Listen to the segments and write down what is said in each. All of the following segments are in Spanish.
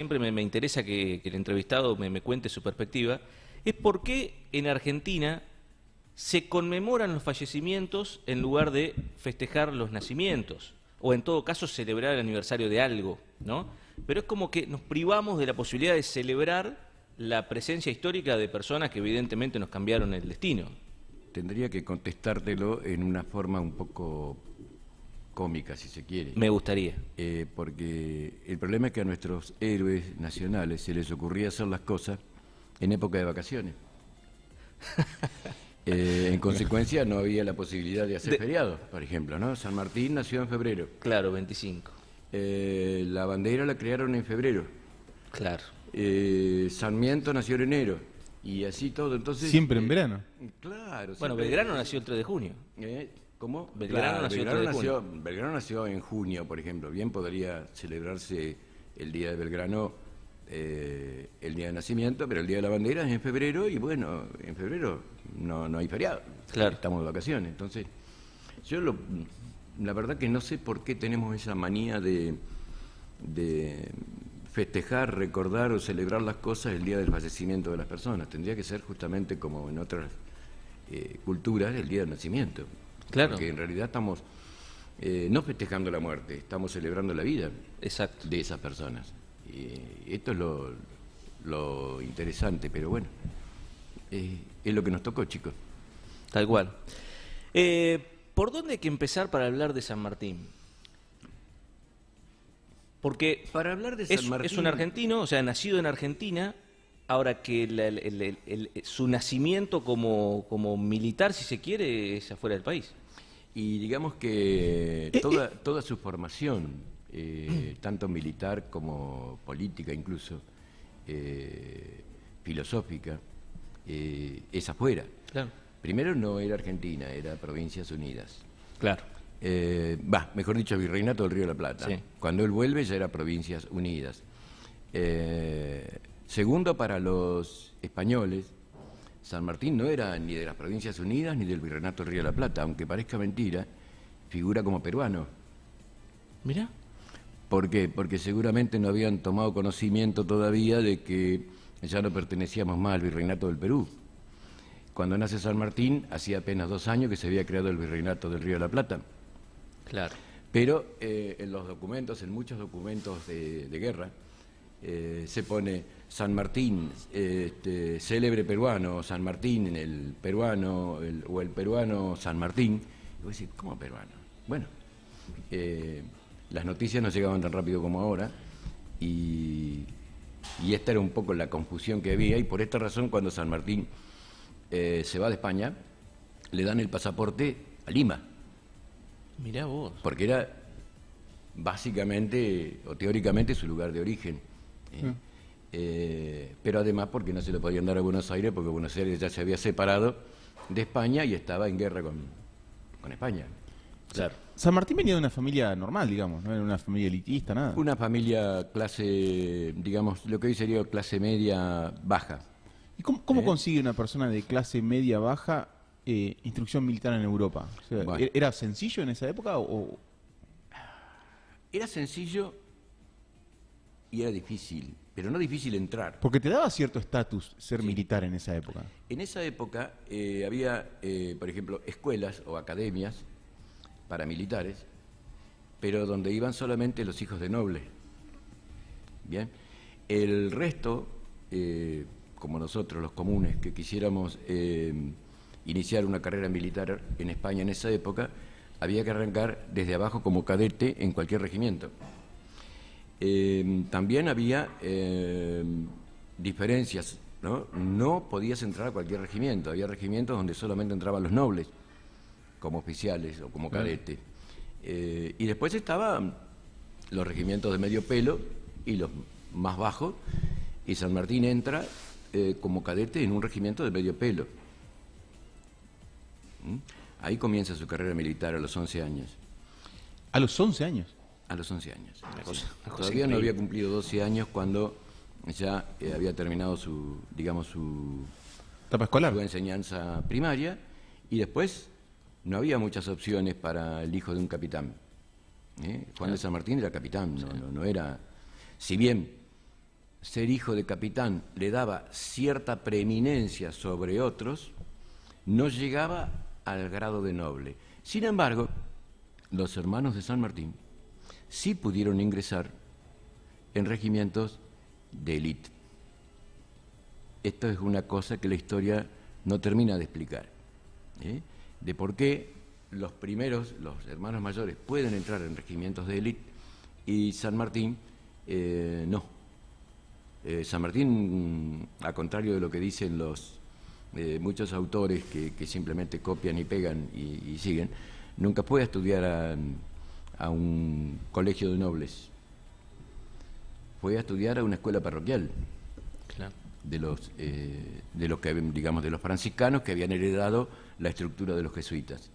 siempre me interesa que el entrevistado me cuente su perspectiva, es por qué en Argentina se conmemoran los fallecimientos en lugar de festejar los nacimientos, o en todo caso celebrar el aniversario de algo, ¿no? Pero es como que nos privamos de la posibilidad de celebrar la presencia histórica de personas que evidentemente nos cambiaron el destino. Tendría que contestártelo en una forma un poco cómica, si se quiere. Me gustaría. Porque el problema es que a nuestros héroes nacionales se les ocurría hacer las cosas en época de vacaciones. En consecuencia, no había la posibilidad de hacer feriados, por ejemplo, ¿no? San Martín nació en febrero. Claro, 25. La bandera la crearon en febrero. Claro. Sarmiento nació en enero. Y así todo, entonces... Siempre en verano. Claro. Bueno, Belgrano nació el 3 de junio. ¿Cómo? Belgrano nació el 3 de junio. Belgrano nació en junio, por ejemplo. Bien podría celebrarse el día de Belgrano, el día de nacimiento, pero el día de la bandera es en febrero y bueno, en febrero no hay feriado. Claro. Estamos de vacaciones. Entonces, la verdad que no sé por qué tenemos esa manía de festejar, recordar o celebrar las cosas el día del fallecimiento de las personas. Tendría que ser justamente como en otras culturas el día del nacimiento. Claro. Porque en realidad estamos no festejando la muerte, estamos celebrando la vida. Exacto. De esas personas. Y esto es lo interesante, pero bueno, es lo que nos tocó, chicos. Tal cual. ¿Por dónde hay que empezar para hablar de San Martín? Porque para hablar de San Martín, es un argentino, o sea, nacido en Argentina, ahora que su nacimiento como militar, si se quiere, es afuera del país. Y digamos que toda su formación, tanto militar como política incluso, filosófica, es afuera. Claro. Primero no era Argentina, era Provincias Unidas. Claro. Mejor dicho, Virreinato del Río de la Plata. Sí. Cuando él vuelve ya era Provincias Unidas. Segundo, para los españoles, San Martín no era ni de las Provincias Unidas ni del Virreinato del Río de la Plata, aunque parezca mentira, figura como peruano. Mirá. ¿Por qué? Porque seguramente no habían tomado conocimiento todavía de que ya no pertenecíamos más al Virreinato del Perú. Cuando nace San Martín, hacía apenas 2 años que se había creado el Virreinato del Río de la Plata. Claro. Pero en los documentos, en muchos documentos de guerra, se pone San Martín, célebre peruano, San Martín, el peruano, o el peruano San Martín. Y vos decís, ¿cómo peruano? Bueno, las noticias no llegaban tan rápido como ahora, y esta era un poco la confusión que había, y por esta razón cuando San Martín se va de España, le dan el pasaporte a Lima. Mirá vos. Porque era básicamente o teóricamente su lugar de origen. Pero además porque no se lo podían dar a Buenos Aires, porque Buenos Aires ya se había separado de España y estaba en guerra con España. Claro. San Martín venía de una familia normal, digamos, no era una familia elitista, nada. Una familia clase, digamos, lo que hoy sería clase media baja. ¿Y cómo consigue una persona de clase media baja instrucción militar en Europa? O sea, Bueno. ¿era sencillo en esa época o...? Era sencillo y era difícil, pero no difícil entrar. Porque te daba cierto estatus ser militar en esa época. En esa época había, por ejemplo, escuelas o academias paramilitares, pero donde iban solamente los hijos de nobles. Bien, el resto, como nosotros los comunes que quisiéramos iniciar una carrera militar en España en esa época, había que arrancar desde abajo como cadete en cualquier regimiento. También había diferencias, ¿no? No podías entrar a cualquier regimiento, había regimientos donde solamente entraban los nobles, como oficiales o como cadete. Y después estaban los regimientos de medio pelo y los más bajos, y San Martín entra como cadete en un regimiento de medio pelo. Ahí comienza su carrera militar a los 11 años. ¿A los 11 años? A los 11 años. Una cosa Todavía increíble. no había cumplido 12 años cuando ya había terminado su, digamos, su ¿Etapa escolar? enseñanza primaria, y después no había muchas opciones para el hijo de un capitán. Juan de San Martín era capitán, no era... Si bien ser hijo de capitán le daba cierta preeminencia sobre otros, no llegaba al grado de noble. Sin embargo, los hermanos de San Martín sí pudieron ingresar en regimientos de élite. Esto es una cosa que la historia no termina de explicar, de por qué los primeros, los hermanos mayores, pueden entrar en regimientos de élite y San Martín no. San Martín, a contrario de lo que dicen los muchos autores que simplemente copian y pegan y siguen, nunca fue a estudiar a un colegio de nobles, fue a estudiar a una escuela parroquial. Claro. De los que, digamos, de los franciscanos que habían heredado la estructura de los jesuitas.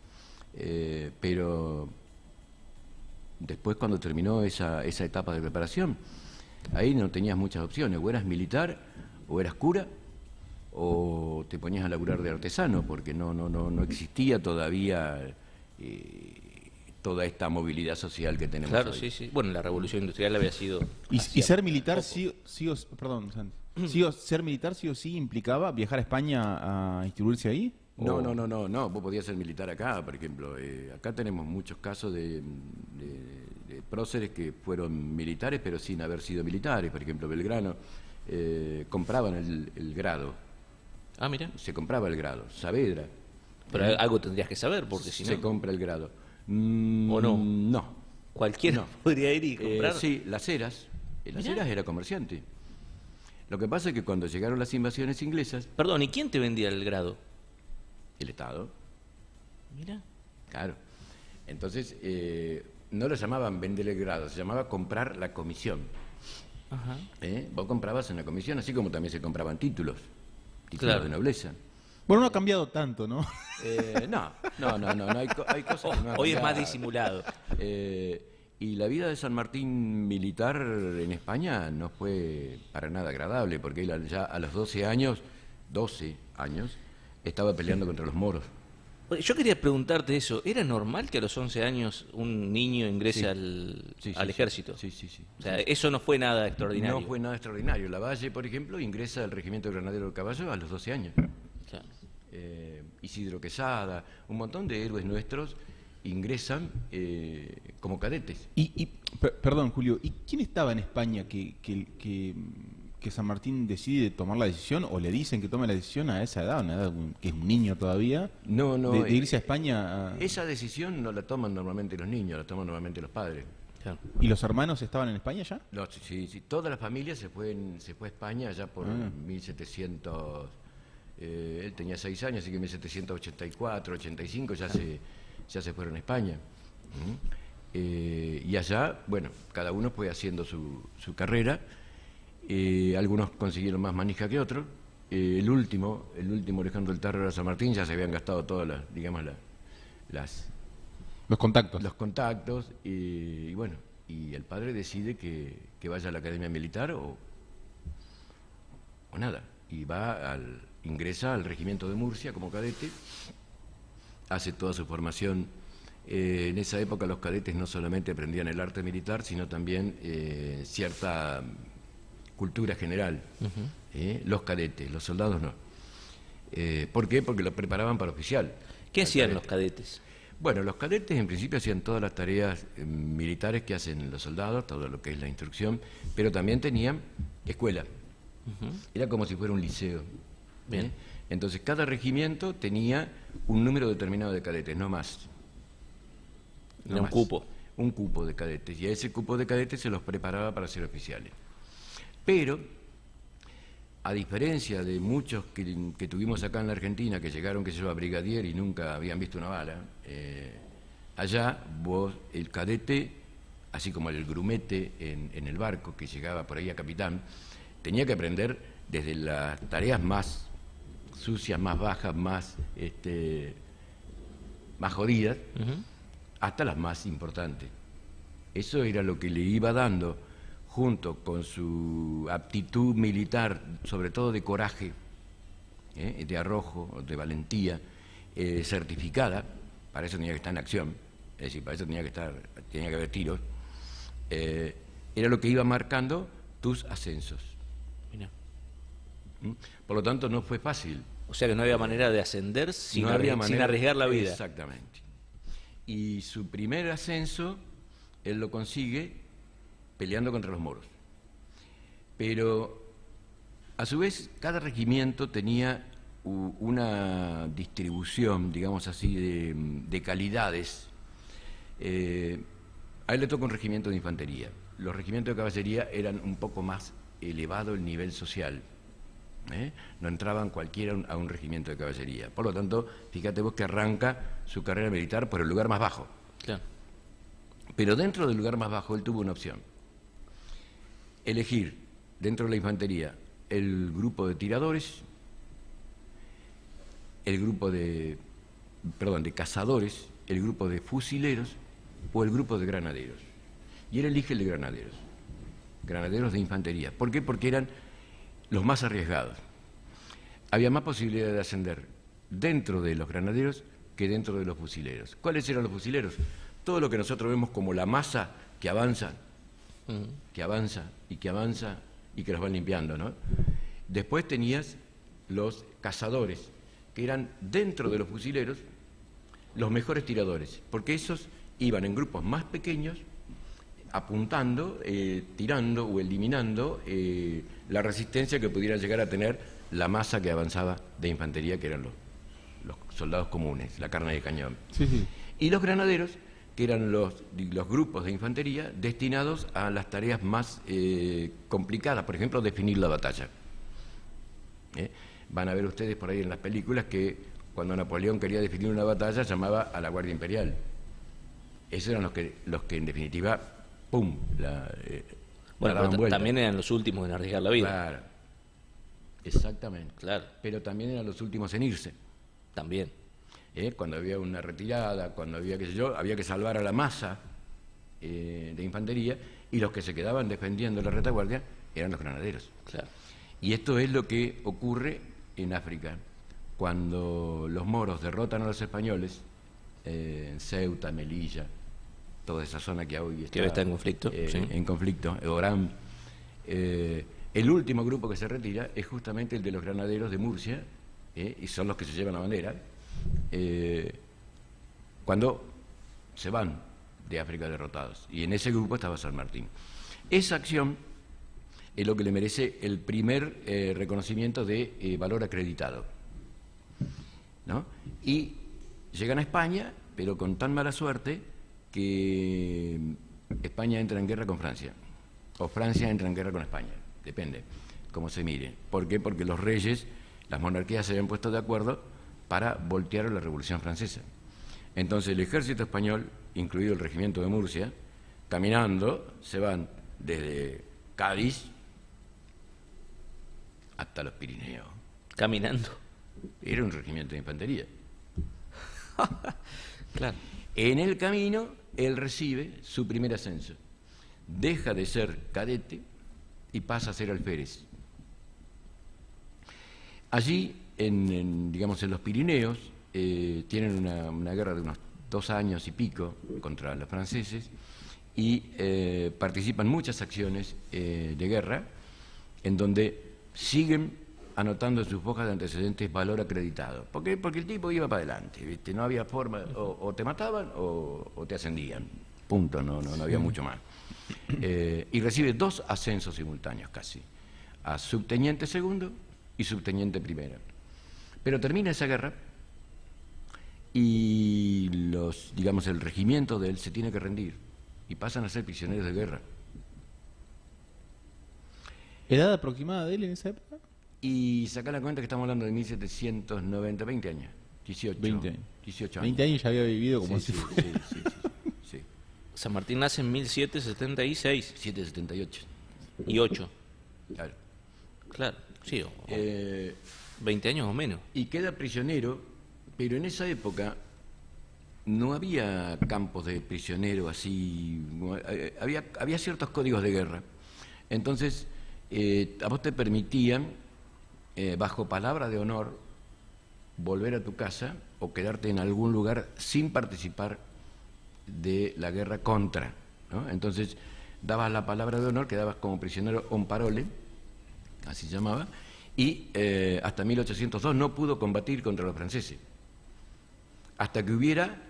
Pero después, cuando terminó esa etapa de preparación, ahí no tenías muchas opciones: o eras militar, o eras cura, o te ponías a laburar de artesano, porque no existía todavía toda esta movilidad social que tenemos Claro, hoy. sí, sí. Bueno, la revolución industrial había sido... Y hacía ser militar poco. perdón, Santi. Ser militar sí o sí implicaba viajar a España a instruirse ahí. No, ¿O? no, vos podías ser militar acá, por ejemplo. Acá tenemos muchos casos de próceres que fueron militares, pero sin haber sido militares. Por ejemplo, Belgrano, compraban el grado. Ah, mira. Se compraba el grado. Saavedra. Pero algo tendrías que saber, porque si se no... compra el grado. ¿O no? No. Cualquiera No. podría ir y comprar. Sí, Las Heras. Las Mirá. Heras era comerciante. Lo que pasa es que cuando llegaron las invasiones inglesas, Perdón, ¿y quién te vendía el grado? el Estado, Mira. claro. Entonces, no lo llamaban vender el grado, se llamaba comprar la comisión. Ajá. Vos comprabas en la comisión, así como también se compraban títulos Claro. de nobleza. Bueno, no ha cambiado tanto, ¿no? No, hay cosas que no han Hoy es más cambiado. disimulado. Y la vida de San Martín militar en España no fue para nada agradable, porque él ya a los 12 años, estaba peleando contra los moros. Oye, yo quería preguntarte eso. ¿Era normal que a los 11 años un niño ingrese Sí. al Sí, ejército? Sí. O sea, eso no fue nada extraordinario. No fue nada extraordinario. Lavalle, por ejemplo, ingresa al regimiento de Granadero del Caballo a los 12 años. Claro. Isidro Quesada, un montón de héroes nuestros ingresan como cadetes. Perdón, Julio, ¿y quién estaba en España que San Martín decide tomar la decisión, o le dicen que tome la decisión a esa edad, una edad que es un niño todavía, No, de irse a España? Esa decisión no la toman normalmente los niños, la toman normalmente los padres. Claro. ¿Y los hermanos estaban en España ya? No, sí, toda la familia se fue a España ya por 1700. Él tenía 6 años, así que en 1784, 85 ya se fueron a España. Y allá, bueno, cada uno fue haciendo su carrera. Algunos consiguieron más manija que otros. El último Alejandro del Tarro, era San Martín, ya se habían gastado todas Los contactos. los contactos, y bueno, y el padre decide que vaya a la academia militar o nada, y ingresa al regimiento de Murcia como cadete, hace toda su formación. En esa época los cadetes no solamente aprendían el arte militar, sino también cierta cultura general. Los cadetes, los soldados no. ¿Por qué? Porque los preparaban para oficial. ¿Qué al hacían cadete. los cadetes? Bueno, los cadetes en principio hacían todas las tareas militares que hacen los soldados, todo lo que es la instrucción, pero también tenían escuela. Era como si fuera un liceo. Bien. Entonces cada regimiento tenía un número determinado de cadetes, no más. Era un cupo. Un cupo de cadetes, y a ese cupo de cadetes se los preparaba para ser oficiales. Pero, a diferencia de muchos que tuvimos acá en la Argentina, que llegaron, que se a brigadier y nunca habían visto una bala, allá el cadete, así como el grumete en el barco, que llegaba por ahí a capitán, tenía que aprender desde las tareas más sucias, más bajas, más jodidas, hasta las más importantes. Eso era lo que le iba dando, junto con su aptitud militar, sobre todo de coraje, de arrojo, de valentía, certificada. Para eso tenía que estar en acción, es decir, para eso tenía que haber tiros. Era lo que iba marcando tus ascensos. Mirá. Por lo tanto, no fue fácil. O sea que no había manera de ascender sin, No había sin manera, arriesgar la vida. Exactamente. Y su primer ascenso, él lo consigue peleando contra los moros. Pero, a su vez, cada regimiento tenía una distribución, digamos así, de calidades. A él le toca un regimiento de infantería. Los regimientos de caballería eran un poco más elevado el nivel social. No entraban cualquiera a un regimiento de caballería. Por lo tanto, fíjate vos que arranca su carrera militar por el lugar más bajo. Claro. Pero dentro del lugar más bajo él tuvo una opción. Elegir dentro de la infantería el grupo de tiradores, el grupo de cazadores, el grupo de fusileros o el grupo de granaderos. Y él elige el de granaderos de infantería. ¿Por qué? Porque eran los más arriesgados. Había más posibilidad de ascender dentro de los granaderos que dentro de los fusileros. ¿Cuáles eran los fusileros? Todo lo que nosotros vemos como la masa que avanza, que avanza y que avanza y que los van limpiando, ¿no? Después tenías los cazadores, que eran dentro de los fusileros los mejores tiradores, porque esos iban en grupos más pequeños apuntando, tirando o eliminando la resistencia que pudiera llegar a tener la masa que avanzaba de infantería, que eran los soldados comunes, la carne de cañón. Sí, sí. Y los granaderos, que eran los grupos de infantería destinados a las tareas más complicadas, por ejemplo, definir la batalla. Van a ver ustedes por ahí en las películas que cuando Napoleón quería definir una batalla llamaba a la Guardia Imperial. Esos eran los que en definitiva, ¡pum!, Bueno, daban pero vuelta. también eran los últimos en arriesgar la vida. Claro, exactamente. Claro, Pero también eran los últimos en irse. también. Cuando había una retirada, cuando había, qué sé yo, había que salvar a la masa de infantería, y los que se quedaban defendiendo la retaguardia eran los granaderos. Claro. Y esto es lo que ocurre en África. Cuando los moros derrotan a los españoles, en Ceuta, Melilla, toda esa zona que hoy está en conflicto, sí. en conflicto, Orán, el último grupo que se retira es justamente el de los granaderos de Murcia, y son los que se llevan la bandera, cuando se van de África derrotados. Y en ese grupo estaba San Martín. Esa acción es lo que le merece el primer reconocimiento de valor acreditado, ¿no? Y llegan a España, pero con tan mala suerte que España entra en guerra con Francia, o Francia entra en guerra con España, depende cómo se mire. ¿Por qué? Porque los reyes, las monarquías se habían puesto de acuerdo para voltear a la Revolución Francesa. Entonces el ejército español, incluido el regimiento de Murcia, caminando, se van desde Cádiz hasta los Pirineos. Caminando. Era un regimiento de infantería. Claro. En el camino, él recibe su primer ascenso. Deja de ser cadete y pasa a ser alférez. Allí, digamos, en los Pirineos, tienen una guerra de unos 2 años y pico contra los franceses y participan muchas acciones de guerra en donde siguen anotando en sus hojas de antecedentes valor acreditado. ¿Por qué? Porque el tipo iba para adelante, ¿viste? No había forma, o te mataban o te ascendían. Punto, no había mucho más. Y recibe 2 ascensos simultáneos casi, a subteniente segundo y subteniente primero. Pero termina esa guerra y digamos, el regimiento de él se tiene que rendir y pasan a ser prisioneros de guerra. ¿Edad aproximada de él en esa época? Y saca la cuenta que estamos hablando de 1790, 20 años, 18, 20 años. 18 años. 20 años ya había vivido como Sí, si sí, fuera. sí. San Martín nace en 1776 778. y 8. Claro. Claro, sí, o 20 20 años o menos. Y queda prisionero, pero en esa época no había campos de prisionero así, había ciertos códigos de guerra. Entonces, a vos te permitían, bajo palabra de honor, volver a tu casa o quedarte en algún lugar sin participar de la guerra contra, ¿no? Entonces, dabas la palabra de honor, quedabas como prisionero on parole, así se llamaba, y hasta 1802 no pudo combatir contra los franceses, hasta que hubiera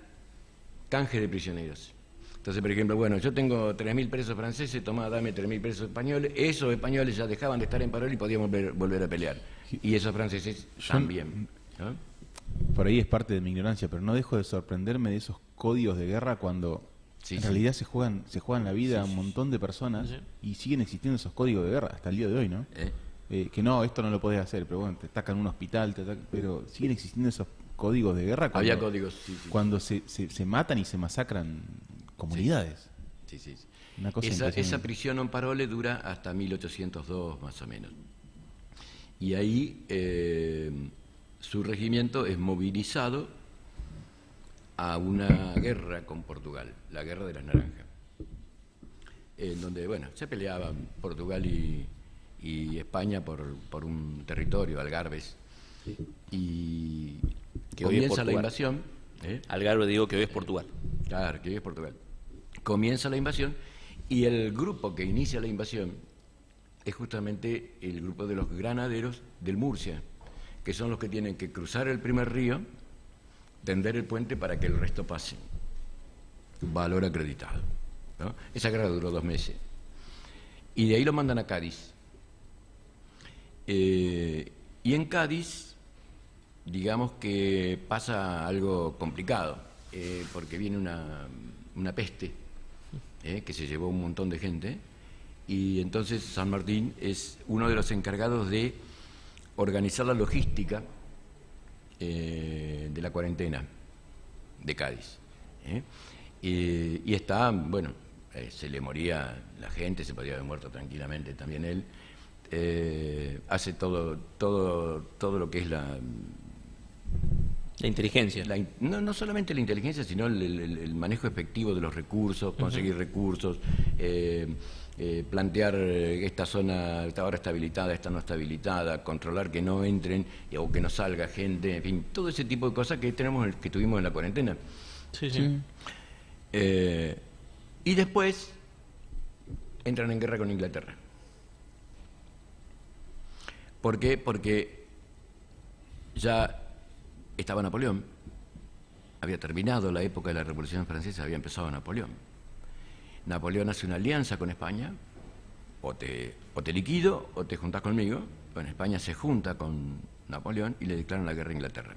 canje de prisioneros. Entonces, por ejemplo, bueno, yo tengo 3.000 presos franceses, tomá, dame 3.000 presos españoles, esos españoles ya dejaban de estar en parol y podíamos volver a pelear. Y esos franceses también, ¿no? Por ahí es parte de mi ignorancia, pero no dejo de sorprenderme de esos códigos de guerra cuando en realidad se juegan la vida a un montón de personas y siguen existiendo esos códigos de guerra hasta el día de hoy, ¿no? Que no, esto no lo podés hacer, pero bueno, te atacan un hospital, pero siguen existiendo esos códigos de guerra cuando, había códigos, cuando se matan y se masacran comunidades. Sí. Una cosa Esa prisión en parole dura hasta 1802 más o menos. Y ahí su regimiento es movilizado a una guerra con Portugal, la Guerra de las Naranjas, en donde, bueno, se peleaban Portugal y España por un territorio, Algarbes, y que hoy es comienza la Portugal. invasión. Algarve digo que hoy es Portugal. Claro, que hoy es Portugal. Comienza la invasión y el grupo que inicia la invasión es justamente el grupo de los granaderos del Murcia, que son los que tienen que cruzar el primer río, tender el puente para que el resto pase. Un valor acreditado, ¿no? Esa guerra duró 2 meses. Y de ahí lo mandan a Cádiz. Y en Cádiz, digamos que pasa algo complicado, porque viene una peste que se llevó un montón de gente, y entonces San Martín es uno de los encargados de organizar la logística de la cuarentena de Cádiz. Y está, bueno, se le moría la gente, se podía haber muerto tranquilamente también él. Hace todo lo que es la inteligencia. No solamente la inteligencia, sino el manejo efectivo de los recursos, conseguir recursos, plantear esta zona ahora está habilitada, esta no está habilitada, controlar que no entren o que no salga gente, en fin, todo ese tipo de cosas que tuvimos en la cuarentena. Sí. Y después entran en guerra con Inglaterra. ¿Por qué? Porque ya estaba Napoleón, había terminado la época de la Revolución Francesa, había empezado Napoleón. Napoleón hace una alianza con España, o te liquido o te juntás conmigo. Bueno, España se junta con Napoleón y le declaran la guerra a Inglaterra.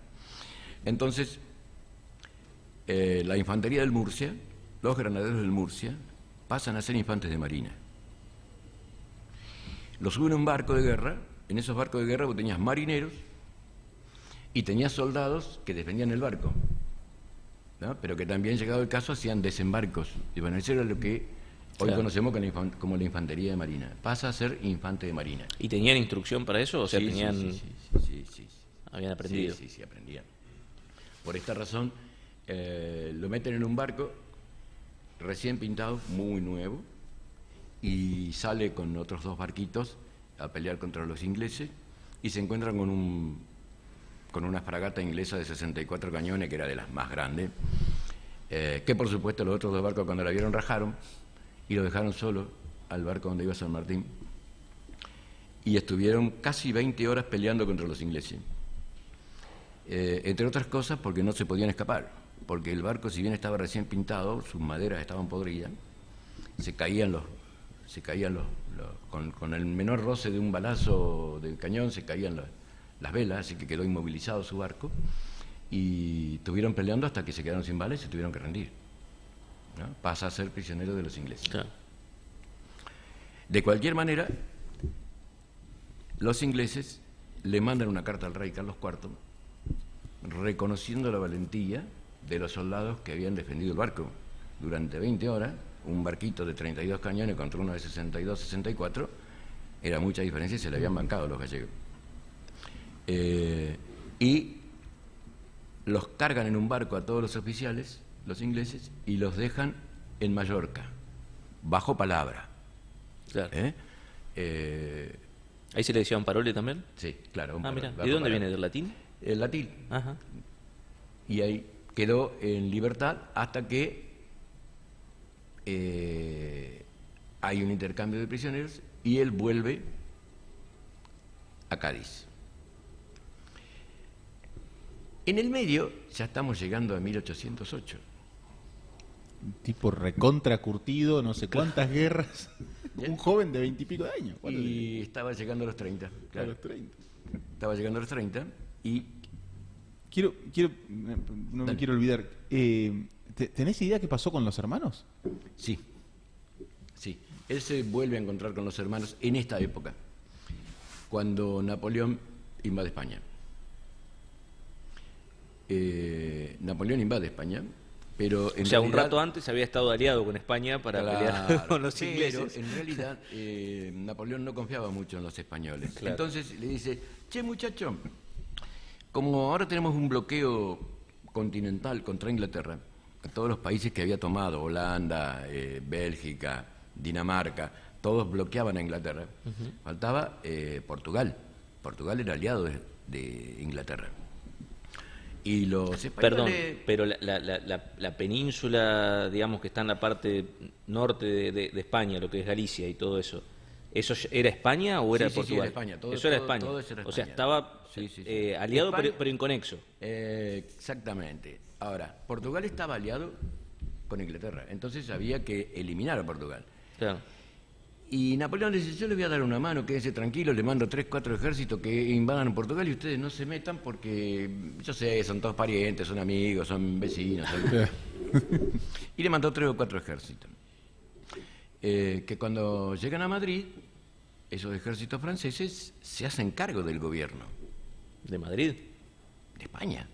Entonces, la infantería del Murcia, los granaderos del Murcia, pasan a ser infantes de marina. Los suben a un barco de guerra. En esos barcos de guerra vos tenías marineros y tenías soldados que defendían el barco, ¿no? Pero que también, llegado el caso, hacían desembarcos. Y bueno, eso era lo que hoy conocemos como la infantería de marina. Pasa a ser infante de marina. ¿Y tenían instrucción para eso? O sea, tenían... Sí. Habían aprendido. Sí, aprendían. Por esta razón, lo meten en un barco recién pintado, muy nuevo, y sale con otros 2 barquitos a pelear contra los ingleses, y se encuentran con una fragata inglesa de 64 cañones, que era de las más grandes, que por supuesto los otros 2 barcos, cuando la vieron, rajaron y lo dejaron solo al barco donde iba San Martín, y estuvieron casi 20 horas peleando contra los ingleses, entre otras cosas porque no se podían escapar, porque el barco, si bien estaba recién pintado, sus maderas estaban podridas, se caían con el menor roce de un balazo del cañón, se caían las velas, así que quedó inmovilizado su barco, y estuvieron peleando hasta que se quedaron sin balas y se tuvieron que rendir, ¿no? Pasa a ser prisionero de los ingleses. Claro. De cualquier manera, los ingleses le mandan una carta al rey Carlos IV reconociendo la valentía de los soldados que habían defendido el barco durante 20 horas. Un barquito de 32 cañones contra uno de 62, 64, era mucha diferencia y se le habían bancado los gallegos. Y los cargan en un barco a todos los oficiales, los ingleses, y los dejan en Mallorca, bajo palabra. Claro. ¿Ahí se le decía un parole también? Sí, claro. Mira. ¿De dónde viene? ¿Del latín? El latín. Ajá. Y ahí quedó en libertad hasta que hay un intercambio de prisioneros y él vuelve a Cádiz. En el medio ya estamos llegando a 1808. Tipo recontra curtido, no sé cuántas guerras. Un joven de 20 y pico de años. Y estaba llegando a los 30. Claro. A los 30. Estaba llegando a los 30 y... No me quiero olvidar. ¿Tenés idea qué pasó con los hermanos? Sí. Sí. Él se vuelve a encontrar con los hermanos en esta época, cuando Napoleón invade España. Napoleón invade España, pero en realidad, un rato antes había estado aliado con España para pelear con los ingleses. Pero en realidad Napoleón no confiaba mucho en los españoles. Claro. Entonces le dice, che muchacho, como ahora tenemos un bloqueo continental contra Inglaterra, todos los países que había tomado, Holanda, Bélgica, Dinamarca, todos bloqueaban a Inglaterra. Faltaba Portugal. Portugal era aliado de Inglaterra. Y los españoles... Perdón, pero la península, digamos, que está en la parte norte de España, lo que es Galicia y todo eso, ¿eso era España o era Portugal? Sí, era España. Eso era España. Todo eso era España. O sea, estaba aliado pero inconexo. Exactamente. Ahora, Portugal estaba aliado con Inglaterra, entonces había que eliminar a Portugal. Claro. Y Napoleón dice, yo le voy a dar una mano, quédese tranquilo, le mando 3, 4 ejércitos que invadan Portugal y ustedes no se metan porque, yo sé, son todos parientes, son amigos, son vecinos. Y le mandó 3 o 4 ejércitos. Que cuando llegan a Madrid, esos ejércitos franceses se hacen cargo del gobierno. ¿De Madrid? De España.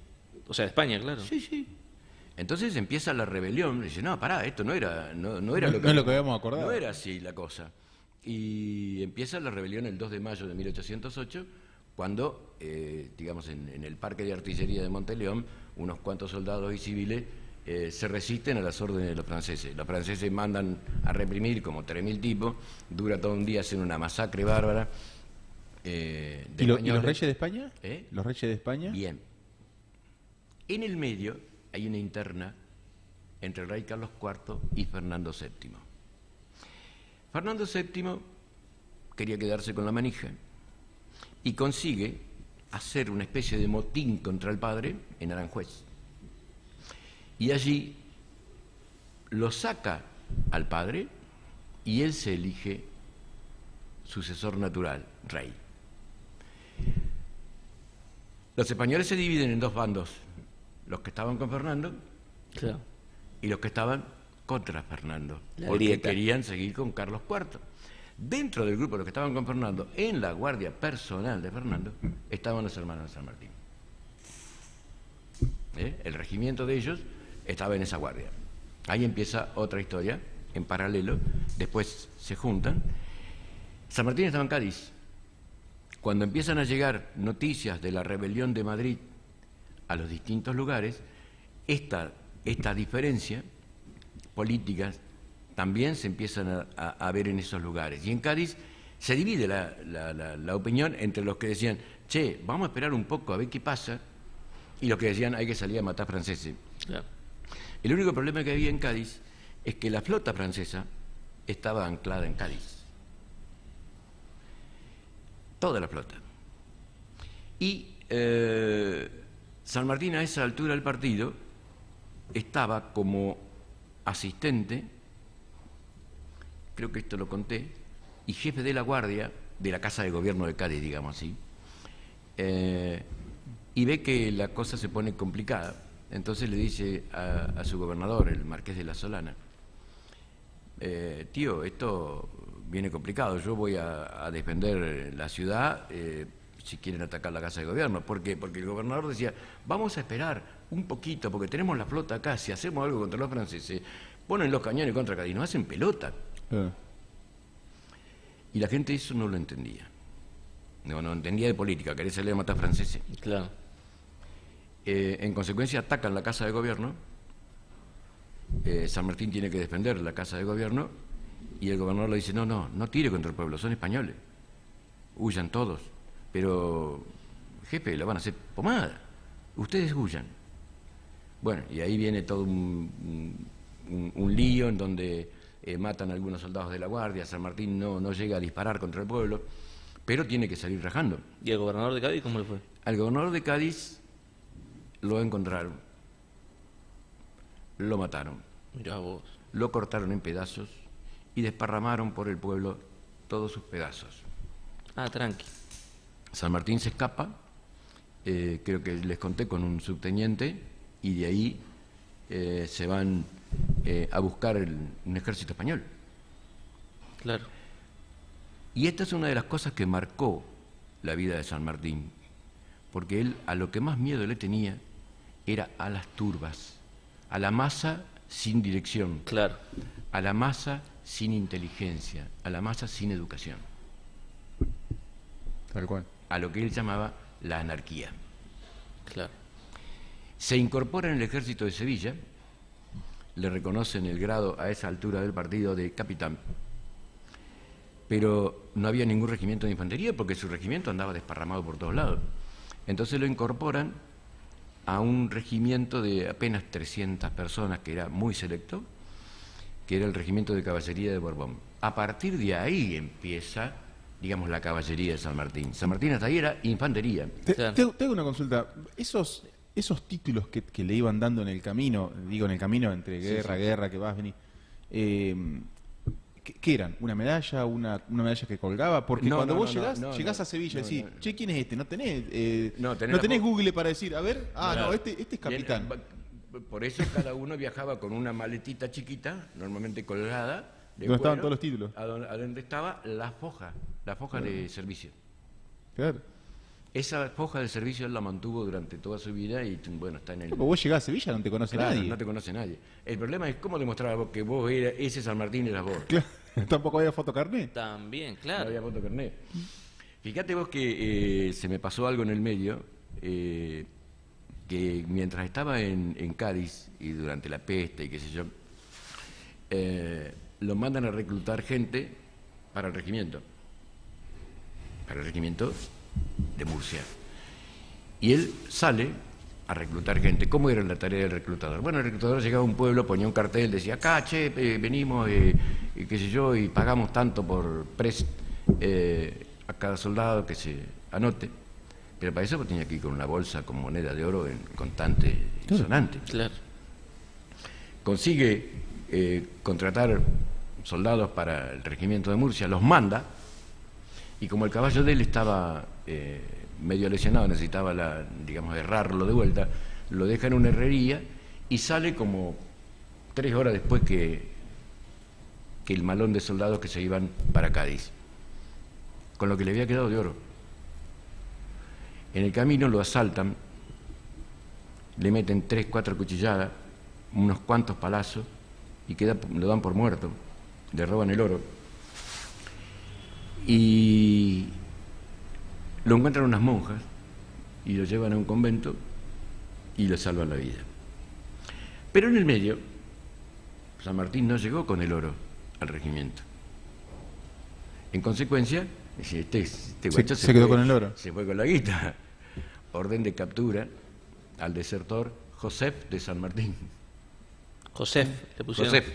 O sea, de España, claro. Sí, sí. Entonces empieza la rebelión. Dice, no, pará, esto no era lo que habíamos acordado. No era así la cosa. Y empieza la rebelión el 2 de mayo de 1808, cuando, digamos, en el parque de artillería de Monteleón, unos cuantos soldados y civiles se resisten a las órdenes de los franceses. Los franceses mandan a reprimir como 3.000 tipos, dura todo un día, hacen una masacre bárbara. ¿Y los reyes de España? ¿Los reyes de España? Bien. En el medio hay una interna entre el rey Carlos IV y Fernando VII. Fernando VII quería quedarse con la manija y consigue hacer una especie de motín contra el padre en Aranjuez. Y allí lo saca al padre y él se elige sucesor natural, rey. Los españoles se dividen en 2 bandos, los que estaban con Fernando y los que estaban contra Fernando, porque querían seguir con Carlos IV. Dentro del grupo de los que estaban con Fernando, en la guardia personal de Fernando, estaban los hermanos de San Martín. El regimiento de ellos estaba en esa guardia. Ahí empieza otra historia, en paralelo, después se juntan. San Martín estaba en Cádiz. Cuando empiezan a llegar noticias de la rebelión de Madrid a los distintos lugares, esta diferencia política también se empiezan a ver en esos lugares. Y en Cádiz se divide la opinión entre los que decían, che, vamos a esperar un poco a ver qué pasa, y los que decían, hay que salir a matar franceses. Claro. El único problema que había en Cádiz es que la flota francesa estaba anclada en Cádiz. Toda la flota. Y San Martín a esa altura del partido estaba como asistente, creo que esto lo conté, y jefe de la guardia de la Casa de Gobierno de Cádiz, digamos así, y ve que la cosa se pone complicada. Entonces le dice a su gobernador, el marqués de la Solana, tío, esto viene complicado, yo voy a defender la ciudad si quieren atacar la Casa de Gobierno. ¿Por qué? Porque el gobernador decía, vamos a esperar un poquito, porque tenemos la flota acá, si hacemos algo contra los franceses, ponen los cañones contra Cádiz, nos hacen pelota. Y la gente eso no lo entendía. No entendía de política, quería salir a matar franceses. Claro. En consecuencia atacan la Casa de Gobierno, San Martín tiene que defender la Casa de Gobierno, y el gobernador le dice, no tire contra el pueblo, son españoles, huyan todos, pero jefe, la van a hacer pomada, ustedes huyan. Bueno, y ahí viene todo un lío en donde matan a algunos soldados de la guardia, San Martín no llega a disparar contra el pueblo, pero tiene que salir rajando. ¿Y el gobernador de Cádiz cómo le fue? Al gobernador de Cádiz lo encontraron, lo mataron, Mirá vos. lo cortaron en pedazos y desparramaron por el pueblo todos sus pedazos. Ah, tranqui. San Martín se escapa, creo que les conté, con un subteniente, y de ahí se van a buscar un ejército español. Claro. Y esta es una de las cosas que marcó la vida de San Martín, porque él a lo que más miedo le tenía era a las turbas, a la masa sin dirección, Claro. a la masa sin inteligencia, a la masa sin educación, Tal cual. a lo que él llamaba la anarquía. Claro. Se incorpora en el ejército de Sevilla, le reconocen el grado a esa altura del partido de capitán, pero no había ningún regimiento de infantería porque su regimiento andaba desparramado por todos lados. Entonces lo incorporan a un regimiento de apenas 300 personas, que era muy selecto, que era el regimiento de caballería de Borbón. A partir de ahí empieza, digamos, la caballería de San Martín. San Martín hasta ahí era infantería. Claro. Te hago una consulta. Esos títulos que le iban dando en el camino, digo, en el camino entre guerra, guerra, que vas, venís, ¿qué eran? ¿Una medalla? ¿Una medalla que colgaba? Porque cuando vos llegás a Sevilla y decís, che, ¿quién es este? No tenés Google para decir, a ver, este es capitán. Por eso cada uno viajaba con una maletita chiquita, normalmente colgada, de ¿Dónde estaban cuero, todos los títulos? a donde estaba la foja de servicio. Claro. Esa foja de servicio él la mantuvo durante toda su vida y, bueno, está en el... Porque vos llegás a Sevilla, no te conoce Claro, nadie. no te conoce nadie. El problema es cómo demostrar que vos eras, ese San Martín eras vos. Claro. ¿Tampoco había fotocarnet? También, No claro. había fotocarnet. Fíjate vos que se me pasó algo en el medio, que mientras estaba en Cádiz y durante la peste y qué sé yo, lo mandan a reclutar gente para el regimiento de Murcia. Y él sale a reclutar gente. ¿Cómo era la tarea del reclutador? Bueno, el reclutador llegaba a un pueblo, ponía un cartel, decía, acá, che, venimos, y qué sé yo, y pagamos tanto por a cada soldado que se anote. Pero para eso tenía que ir con una bolsa con moneda de oro en contante y sonante. Claro. Consigue contratar soldados para el regimiento de Murcia, los manda, y como el caballo de él estaba medio lesionado, necesitaba, digamos, herrarlo de vuelta, lo deja en una herrería y sale como 3 horas después que el malón de soldados que se iban para Cádiz, con lo que le había quedado de oro. En el camino lo asaltan, le meten 3, 4 cuchilladas, unos cuantos palazos y lo dan por muerto, le roban el oro. Y lo encuentran unas monjas y lo llevan a un convento y le salvan la vida. Pero en el medio, San Martín no llegó con el oro al regimiento. En consecuencia, este guacho se quedó con el oro. Se fue con la guita. Orden de captura al desertor Josef de San Martín. Josef, le pusieron. Josef.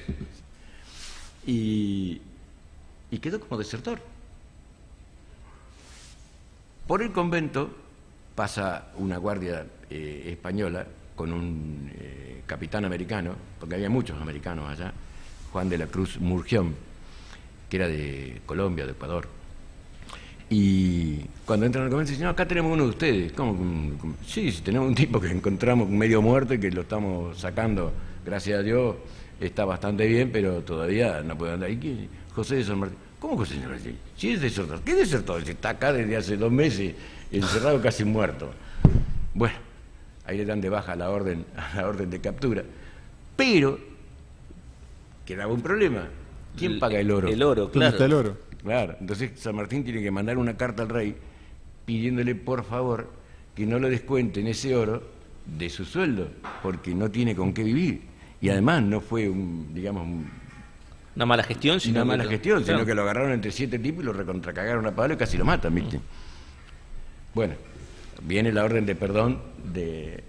Y quedó como desertor. Por el convento pasa una guardia española con un capitán americano, porque había muchos americanos allá, Juan de la Cruz Murgión, que era de Colombia, de Ecuador. Y cuando entran al convento dicen, no, acá tenemos uno de ustedes. ¿Cómo? Sí, tenemos un tipo que encontramos medio muerto y que lo estamos sacando, gracias a Dios, está bastante bien, pero todavía no puede andar. ¿Y quién? José de San Martín. ¿Cómo José de San Martín? Sí, es desertor. ¿Qué desertor? Está acá desde hace 2 meses, encerrado, casi muerto. Bueno, ahí le dan de baja a la orden de captura. Pero quedaba un problema. ¿Quién paga el oro? El oro, ¿Dónde claro. está el oro? Claro, entonces San Martín tiene que mandar una carta al rey pidiéndole por favor que no le descuenten ese oro de su sueldo, porque no tiene con qué vivir. Y además no fue Una mala gestión, sino sino que lo agarraron entre 7 tipos y lo recontracagaron a palo y casi lo matan, ¿viste? Bueno, viene la orden de perdón del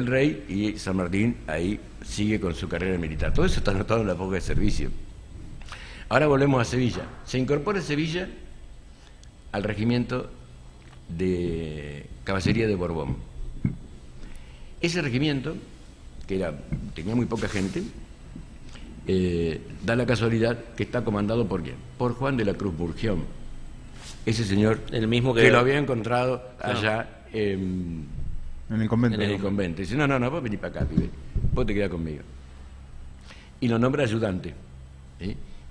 rey y San Martín ahí sigue con su carrera militar. Todo eso está anotado en la foja de servicio. Ahora volvemos a Sevilla. Se incorpora a Sevilla al regimiento de caballería de Borbón. Ese regimiento, que tenía muy poca gente, da la casualidad que está comandado ¿por quién? Por Juan de la Cruz Burgión. Ese señor el mismo que lo había encontrado allá en el convento. En el convento. Dice, no, vos venís para acá, pibe. Vos te quedás conmigo. Y lo nombra ayudante.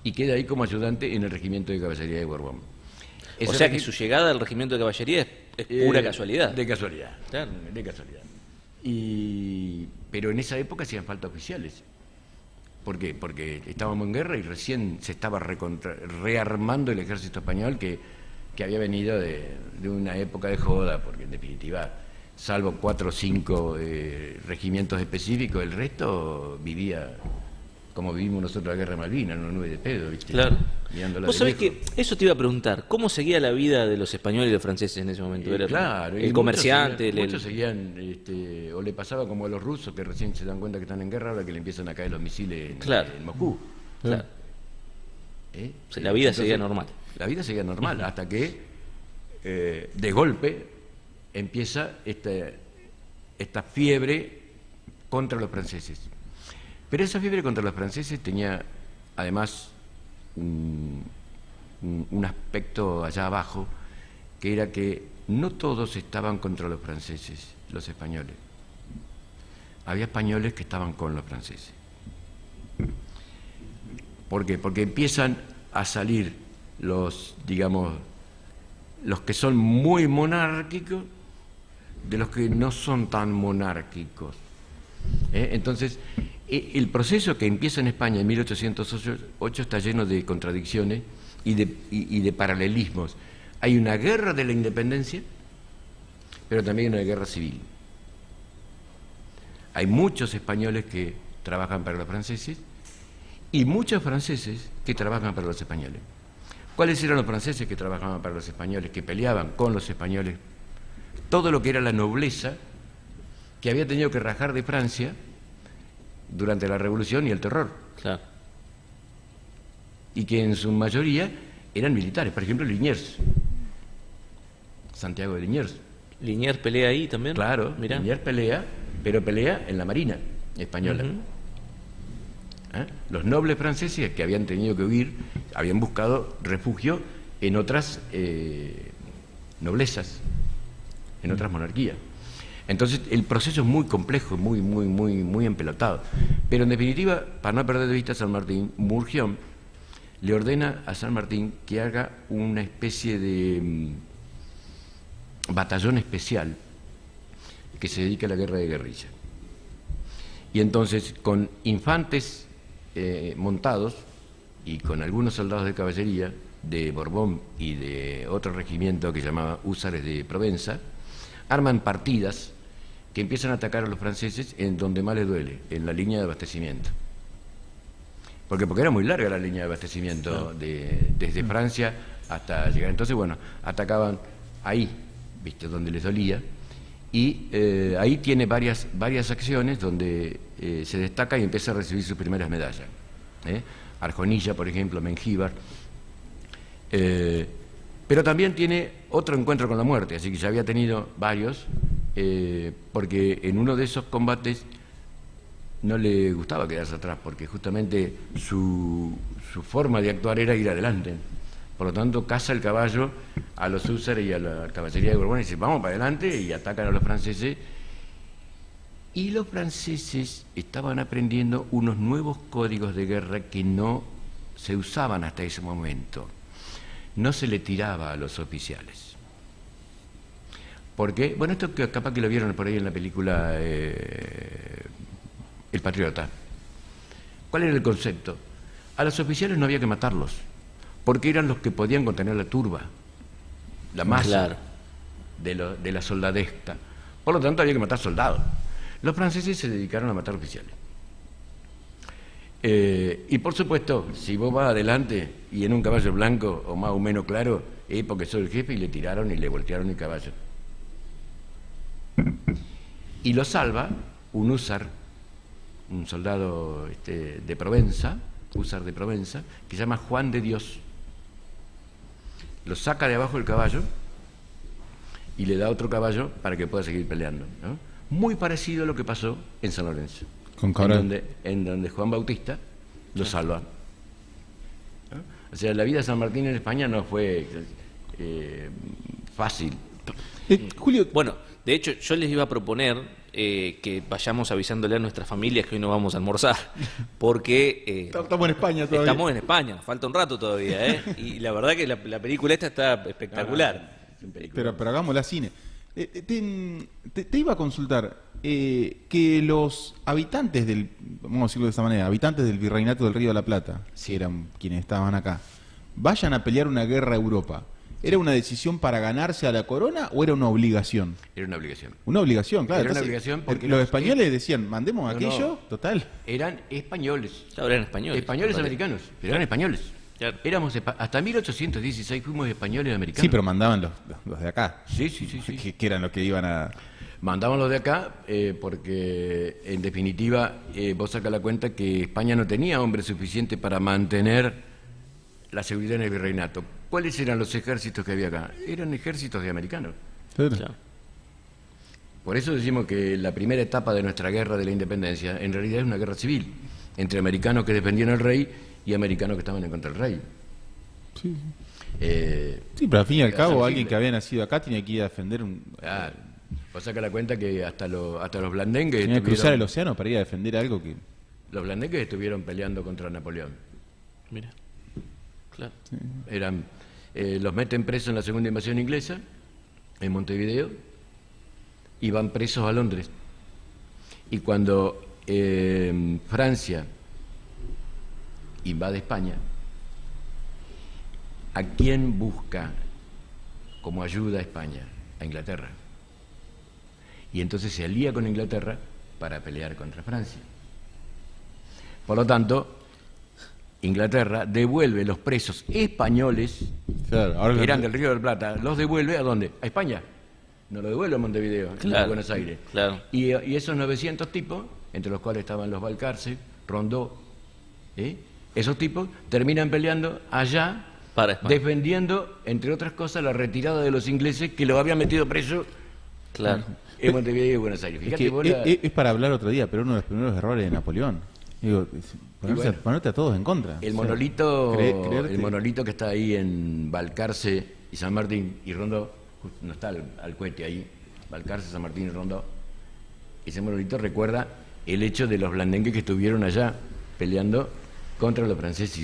Y queda ahí como ayudante en el regimiento de caballería de Borbón. O sea que su llegada al regimiento de caballería es pura casualidad. De casualidad. Claro. De casualidad. Pero en esa época hacían falta oficiales. ¿Por qué? Porque estábamos en guerra y recién se estaba rearmando el ejército español que había venido de una época de joda, porque en definitiva, salvo 4 o 5 regimientos específicos, el resto vivía como vivimos nosotros la guerra de Malvinas, no 9 de pedo, ¿viste? Claro. Vos sabés que eso te iba a preguntar, ¿cómo seguía la vida de los españoles y los franceses en ese momento? ¿Era claro, el comerciante? Muchos seguían, o le pasaba como a los rusos, que recién se dan cuenta que están en guerra, ahora que le empiezan a caer los misiles en Moscú. Claro. La vida seguía normal. La vida seguía normal, hasta que de golpe empieza esta fiebre contra los franceses. Pero esa fiebre contra los franceses tenía además un aspecto allá abajo, que era que no todos estaban contra los franceses, los españoles. Había españoles que estaban con los franceses. ¿Por qué? Porque empiezan a salir los que son muy monárquicos de los que no son tan monárquicos. Entonces, el proceso que empieza en España en 1808 está lleno de contradicciones y de paralelismos. Hay una guerra de la independencia, pero también una guerra civil. Hay muchos españoles que trabajan para los franceses y muchos franceses que trabajan para los españoles. ¿Cuáles eran los franceses que trabajaban para los españoles, que peleaban con los españoles? Todo lo que era la nobleza que había tenido que rajar de Francia durante la Revolución y el terror. Claro. Y que en su mayoría eran militares. Por ejemplo, Liniers. Santiago de Liniers. ¿Liniers pelea ahí también? Claro, mirá. Liniers pelea, pero pelea en la Marina española. Los nobles franceses que habían tenido que huir, habían buscado refugio en otras noblezas, en otras monarquías. Entonces el proceso es muy complejo, muy empelotado. Pero en definitiva, para no perder de vista a San Martín, Burgión le ordena a San Martín que haga una especie de batallón especial que se dedique a la guerra de guerrilla. Y entonces, con infantes montados y con algunos soldados de caballería de Borbón y de otro regimiento que se llamaba Húsares de Provenza, arman partidas que empiezan a atacar a los franceses en donde más les duele, en la línea de abastecimiento. Porque era muy larga la línea de abastecimiento desde Francia hasta llegar. Entonces, bueno, atacaban ahí, ¿viste? Donde les dolía. Y ahí tiene varias acciones donde se destaca y empieza a recibir sus primeras medallas. Arjonilla, por ejemplo, Mengíbar. Pero también tiene otro encuentro con la muerte, así que ya había tenido varios, porque en uno de esos combates no le gustaba quedarse atrás, porque justamente su forma de actuar era ir adelante. Por lo tanto, caza el caballo a los húsares y a la caballería de Borbón y dice, vamos para adelante, y atacan a los franceses. Y los franceses estaban aprendiendo unos nuevos códigos de guerra que no se usaban hasta ese momento. No se le tiraba a los oficiales. ¿Por qué? Bueno, esto capaz que lo vieron por ahí en la película El Patriota. ¿Cuál era el concepto? A los oficiales no había que matarlos, porque eran los que podían contener la turba, la masa de la soldadesca. Por lo tanto, había que matar soldados. Los franceses se dedicaron a matar oficiales. Y por supuesto, si vos vas adelante y en un caballo blanco o más o menos claro, es porque soy el jefe, y le tiraron y le voltearon el caballo. Y lo salva un húsar, un soldado de Provenza, húsar de Provenza, que se llama Juan de Dios. lo saca de abajo del caballo y le da otro caballo para que pueda seguir peleando, ¿no? Muy parecido a lo que pasó en San Lorenzo, con Cabral, en donde Juan Bautista lo salva, ¿no? O sea, la vida de San Martín en España no fue fácil. Julio, bueno, de hecho yo les iba a proponer que vayamos avisándole a nuestras familias que hoy no vamos a almorzar, porque estamos en España todavía. Estamos en España, nos falta un rato todavía, y la verdad que la película esta está espectacular. Pero hagámosla cine. Te iba a consultar que los habitantes del, vamos a decirlo de esta manera, habitantes del Virreinato del Río de la Plata, que eran quienes estaban acá, vayan a pelear una guerra a Europa. ¿Era una decisión para ganarse a la corona o era una obligación? Era una obligación. Una obligación, claro. Era una Entonces, obligación porque los españoles decían, mandemos aquello, total. Eran españoles. Claro, eran españoles. Españoles americanos, pero eran españoles. Claro. Éramos hasta 1816 fuimos españoles americanos. Sí, pero mandaban los de acá. Sí. Que eran los que iban a... Mandaban los de acá porque, en definitiva, vos sacás la cuenta que España no tenía hombres suficientes para mantener la seguridad en el virreinato. ¿Cuáles eran los ejércitos que había acá? Eran ejércitos de americanos. Claro. Por eso decimos que la primera etapa de nuestra guerra de la independencia en realidad es una guerra civil entre americanos que defendían al rey y americanos que estaban en contra del rey. Sí, pero al fin y al cabo sensible. alguien que había nacido acá tenía que ir a defender un... Claro. Vos sacás la cuenta que hasta los blandengues tenía que cruzar el océano para ir a defender algo que... Los blandengues estuvieron peleando contra Napoleón. Mira, claro. Sí. Eran, los meten presos en la segunda invasión inglesa, en Montevideo, y van presos a Londres. Y cuando Francia invade España, ¿a quién busca como ayuda a España? A Inglaterra. Y entonces se alía con Inglaterra para pelear contra Francia. Por lo tanto, Inglaterra devuelve los presos españoles, Claro, ahora que eran del Río de la Plata, los devuelve ¿a dónde? A España. No lo devuelve a Montevideo, Claro, a Buenos Aires. claro. Y esos 900 tipos, entre los cuales estaban los Balcarce, Rondó, esos tipos terminan peleando allá Para España. defendiendo, entre otras cosas, la retirada de los ingleses que los habían metido presos Claro. en Montevideo y Buenos Aires. Es, Fíjate que vos la- es para hablar otro día, pero uno de los primeros errores de Napoleón. Digo, ponerte a todos en contra. el O sea, monolito, creerte- el monolito que está ahí en Balcarce y San Martín y Rondó, no está al cohete ahí, Balcarce, San Martín y Rondó, ese monolito recuerda el hecho de los blandengues que estuvieron allá peleando contra los franceses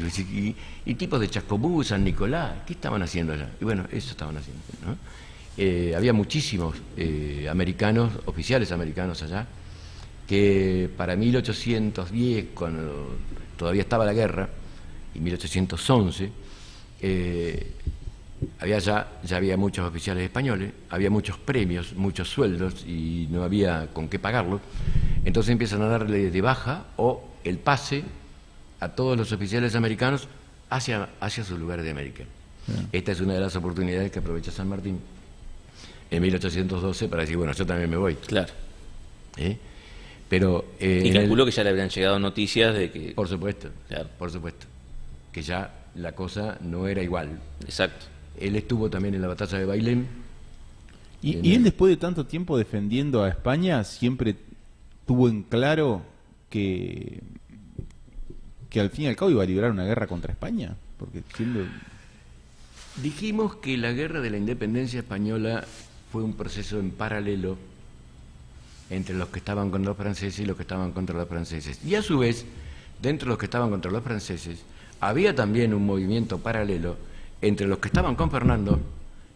y tipos de Chascomú, San Nicolás, ¿qué estaban haciendo allá? Y bueno, eso estaban haciendo, ¿no? Había muchísimos americanos, oficiales americanos allá, que para 1810, cuando todavía estaba la guerra, y 1811, ya había muchos oficiales españoles, había muchos premios, muchos sueldos, y no había con qué pagarlos. Entonces empiezan a darle de baja o el pase a todos los oficiales americanos hacia sus lugares de América. Esta es una de las oportunidades que aprovecha San Martín en 1812 para decir, bueno, yo también me voy. Claro. Pero Y calculó que ya le habrían llegado noticias de que... por supuesto, Claro. por supuesto, que ya la cosa no era igual. Exacto. Él estuvo también en la batalla de Bailén. Y él, después de tanto tiempo defendiendo a España, siempre tuvo en claro que al fin y al cabo iba a librar una guerra contra España. Porque siendo... Dijimos que la guerra de la independencia española fue un proceso en paralelo entre los que estaban con los franceses y los que estaban contra los franceses. Y a su vez, dentro de los que estaban contra los franceses, había también un movimiento paralelo entre los que estaban con Fernando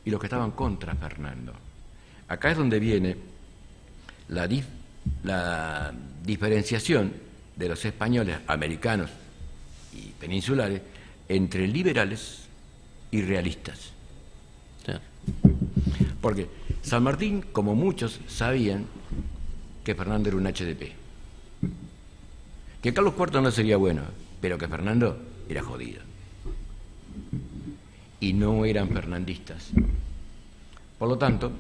y los que estaban contra Fernando. Acá es donde viene la diferenciación de los españoles, americanos y peninsulares, entre liberales y realistas. Claro. Porque San Martín, como muchos, sabían que Fernando era un HDP. Que Carlos IV no sería bueno, pero que Fernando era jodido. Y no eran fernandistas. Por lo tanto,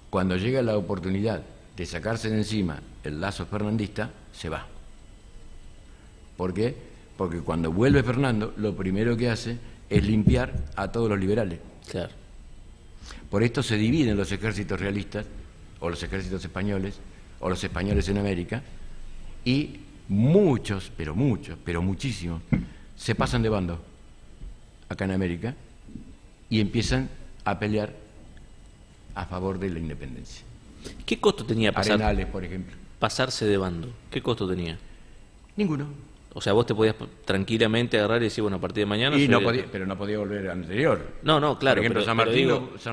cuando llega la oportunidad de sacarse de encima el lazo fernandista, se va. ¿Por qué? Porque cuando vuelve Fernando, lo primero que hace es limpiar a todos los liberales. Claro. Por esto se dividen los ejércitos realistas, o los ejércitos españoles, o los españoles en América, y muchos, pero muchísimos, se pasan de bando acá en América y empiezan a pelear a favor de la independencia. ¿Qué costo tenía Arenales, por ejemplo. pasarse de bando? ¿Qué costo tenía? Ninguno. O sea, vos te podías tranquilamente agarrar y decir, bueno, a partir de mañana... Pero no podía volver al anterior. No, claro. Por ejemplo, San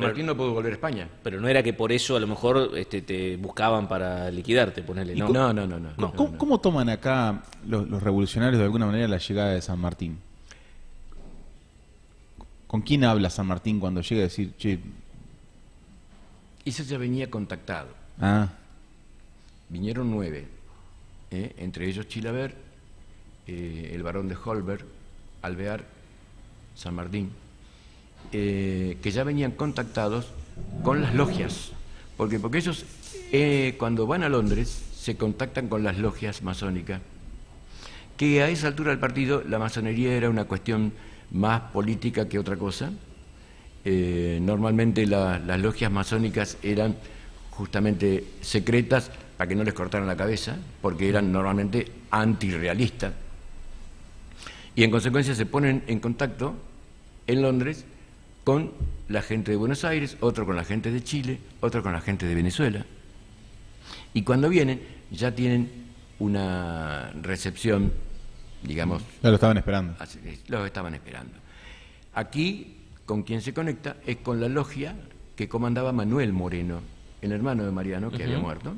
Martín no pudo volver a España. Pero no era que por eso a lo mejor te buscaban para liquidarte, ponele, ¿no? No. ¿Cómo toman acá los revolucionarios de alguna manera la llegada de San Martín? ¿Con quién habla San Martín cuando llega a decir, che? Eso ya venía contactado. Vinieron 9, entre ellos Chilavert, el barón de Holberg, Alvear, San Martín, que ya venían contactados con las logias, porque ellos cuando van a Londres se contactan con las logias masónicas, que a esa altura del partido la masonería era una cuestión más política que otra cosa. Normalmente las logias masónicas eran justamente secretas para que no les cortaran la cabeza, porque eran normalmente antirrealistas. Y en consecuencia se ponen en contacto en Londres con la gente de Buenos Aires, otro con la gente de Chile, otro con la gente de Venezuela. Y cuando vienen ya tienen una recepción, digamos... Ya lo estaban esperando. Lo estaban esperando. Aquí, con quien se conecta, es con la logia que comandaba Manuel Moreno, el hermano de Mariano, que había muerto,